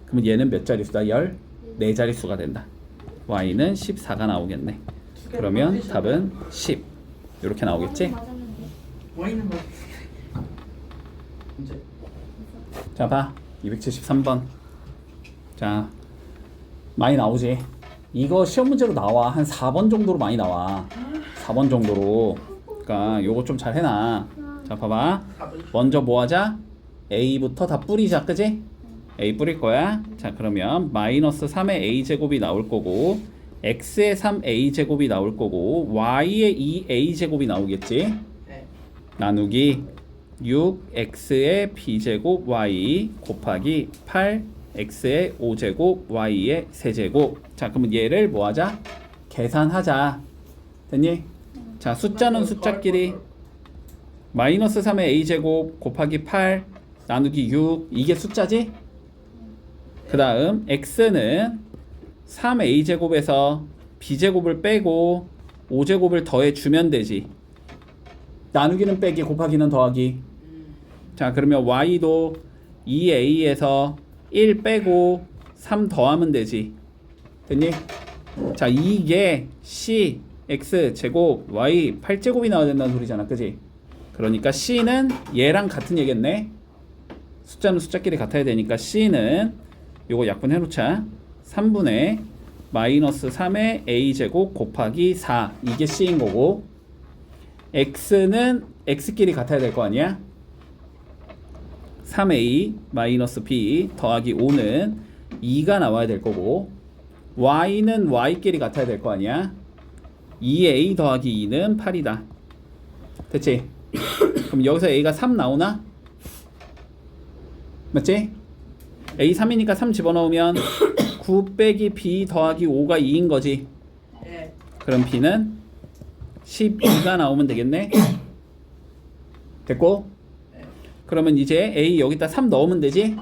그러면 얘는 몇 자릿수다? 14자릿수가 된다. y는 14가 나오겠네. 그러면 답은 10. 이렇게 나오겠지? 와인은 뭐? 이제 자, 봐. 273번. 자, 많이 나오지? 이거 시험 문제로 나와. 한 4번 정도로 많이 나와. 4번 정도로. 그러니까 요거 좀 잘 해놔. 자, 봐봐. 먼저 뭐 하자? a부터 다 뿌리자. 그지? a 뿌릴 거야. 자, 그러면 마이너스 3의 a제곱이 나올 거고 x의 3a제곱이 나올 거고 y의 2a제곱이 나오겠지? 네. 나누기 6x의 b제곱 y 곱하기 8x의 5제곱 y의 세제곱. 자, 그러면 얘를 뭐 하자? 계산하자. 됐니? 자, 숫자는 숫자끼리 마이너스 3의 a제곱 곱하기 8 나누기 6 이게 숫자지? 그 다음 x는 3a제곱에서 b제곱을 빼고 5제곱을 더해주면 되지. 나누기는 빼기 곱하기는 더하기. 자, 그러면 y도 2a에서 1 빼고 3 더하면 되지. 됐니? 자, 이게 c x 제곱 y 8제곱이 나와야 된다는 소리잖아, 그지? 그러니까 c는 얘랑 같은 얘겠네. 숫자는 숫자끼리 같아야 되니까 c는 요거 약분해 놓자. 3분의 마이너스 3의 a제곱 곱하기 4 이게 c인 거고, x는 x끼리 같아야 될 거 아니야? 3a 마이너스 b 더하기 5는 2가 나와야 될 거고, y는 y끼리 같아야 될 거 아니야? 2a 더하기 2는 8이다. 됐지? 그럼 여기서 a가 3 나오나? 맞지? a 3이니까 3 집어넣으면 9 빼기 b 더하기 5가 2인 거지. 네. 그럼 b는 12가 나오면 되겠네. 됐고? 그러면 이제 a 여기다 3 넣으면 되지?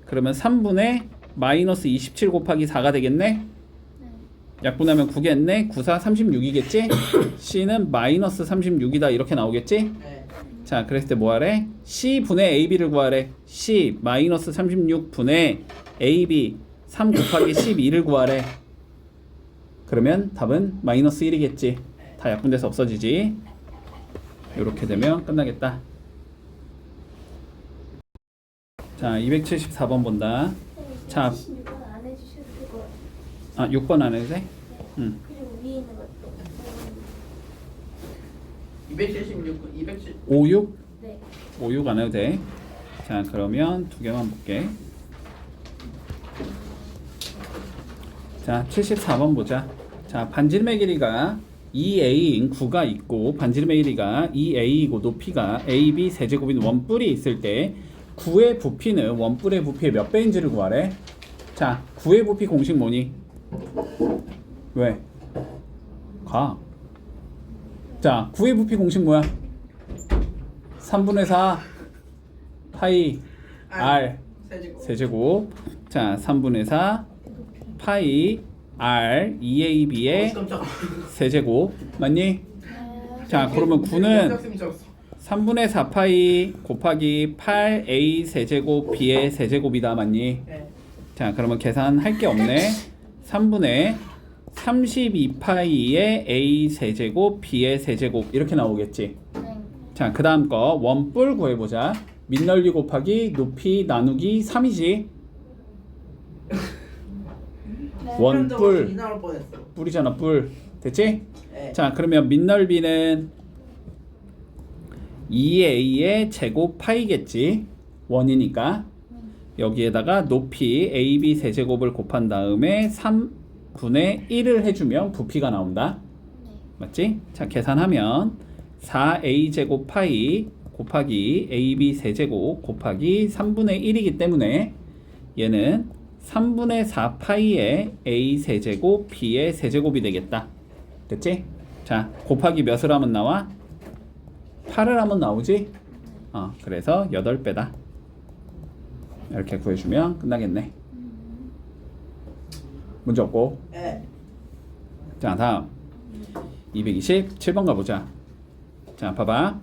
그러면 3분의 마이너스 27 곱하기 4가 되겠네? 약분하면 9겠네? 9, 4, 36이겠지? c는 마이너스 36이다 이렇게 나오겠지? 네. 자, 그랬을 때 뭐하래? c분의 ab를 구하래. c 마이너스 36분의 ab 3 곱하기 12를 구하래. 그러면 답은 마이너스 1이겠지. 다 약분돼서 없어지지. 이렇게 되면 끝나겠다. 자, 274번 본다. 자, 6번 안 해주셔도 되고. 아, 6번 안 해도 돼? 응. 그리고 위에 있는 것도. 276, 270. 56? 네. 56 안 해도 돼. 자, 그러면 두 개만 볼게. 자, 74번 보자. 자, 반지름의 길이가 2a인 9가 있고 반지름의 길이가 2a이고 높이가 ab 세제곱인 원뿔이 있을 때 9의 부피는 원뿔의 부피의 몇 배인지를 구하래. 자, 9의 부피 공식 뭐니? 왜? 가. 자, 9의 부피 공식 뭐야? 3분의 4 파이 r 세제곱. 세제곱. 자, 3분의 4 파이 r 2ab의 깜짝아. 세제곱 맞니? 자, 그러면 9는 3분의 4파이 곱하기 8a 세제곱 b의 세제곱이다 맞니? 네. 자, 그러면 계산할 게 없네. 3분의 32파이의 a 세제곱 b의 세제곱 이렇게 나오겠지. 네. 자, 그 다음 거 원뿔 구해보자. 밑넓이 곱하기 높이 나누기 3이지. 원뿔 이 나올 뻔했어. 뿔이잖아, 뿔. 됐지? 네. 자, 그러면 밑넓이는 2a의 제곱 파이겠지. 원이니까. 여기에다가 높이 ab 세제곱을 곱한 다음에 3분의 1을 해주면 부피가 나온다. 맞지? 자, 계산하면 4a 제곱 파이 곱하기 ab 세제곱 곱하기 3분의 1이기 때문에 얘는 3분의 4 파이의 a 세제곱 b의 세제곱이 되겠다. 됐지? 자, 곱하기 몇을 하면 나와? 8을 하면 나오지? 그래서 8배다. 이렇게 구해주면 끝나겠네. 문제 없고. 네. 자, 다음 227번 가보자. 자, 봐봐.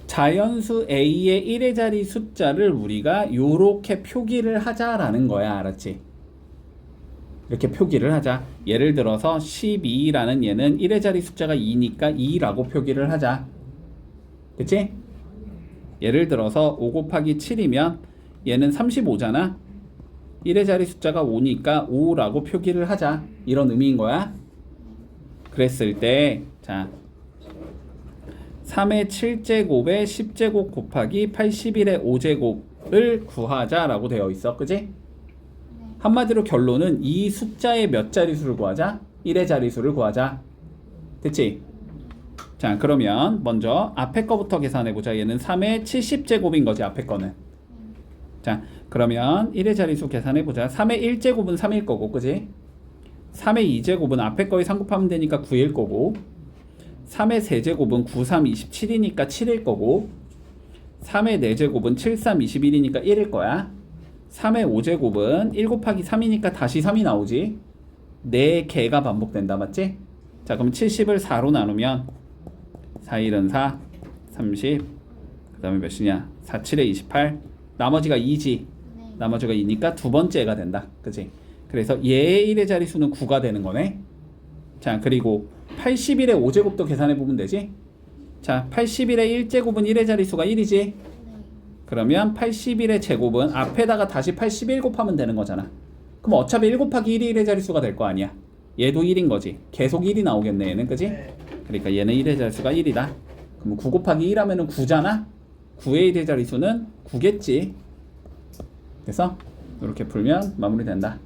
자연수 a의 1의 자리 숫자를 우리가 요렇게 표기를 하자라는 거야. 알았지? 이렇게 표기를 하자. 예를 들어서 12라는 얘는 1의 자리 숫자가 2니까 2라고 표기를 하자. 그치? 예를 들어서 5 곱하기 7이면 얘는 35잖아. 1의 자리 숫자가 5니까 5라고 표기를 하자. 이런 의미인 거야. 그랬을 때, 자, 3의 7제곱에 10제곱 곱하기 81의 5제곱을 구하자라고 되어 있어. 그지? 한마디로 결론은 이 숫자의 몇 자리수를 구하자? 1의 자리수를 구하자. 됐지? 자, 그러면 먼저 앞에 거부터 계산해보자. 얘는 3의 70제곱인 거지, 앞에 거는. 자, 그러면 1의 자리수 계산해보자. 3의 1제곱은 3일 거고, 그지? 3의 2제곱은 앞에 거에 3 곱하면 되니까 9일 거고, 3의 세제곱은 9, 3, 27이니까 7일 거고, 3의 4제곱은 7, 3, 21이니까 1일 거야. 3의 5제곱은 1 곱하기 3이니까 다시 3이 나오지. 4개가 반복된다. 맞지? 자, 그럼 70을 4로 나누면 4, 1은 4, 30, 그 다음에 몇이냐? 4, 7에 28, 나머지가 2지. 나머지가 2니까 두 번째가 된다. 그치? 그래서 얘의 1의 자리수는 9가 되는 거네. 자, 그리고 81의 5제곱도 계산해 보면 되지. 자, 81의 1제곱은 1의 자릿수가 1이지. 네. 그러면 81의 제곱은 앞에다가 다시 81 곱하면 되는 거잖아. 그럼 어차피 1 곱하기 1이 1의 자릿수가 될 거 아니야. 얘도 1인 거지. 계속 1이 나오겠네, 얘는. 그지? 네. 그러니까 얘는 1의 자릿수가 1이다. 그럼 9 곱하기 1 하면은 9잖아? 9의 1의 자릿수는 9겠지. 그래서 이렇게 풀면 마무리된다.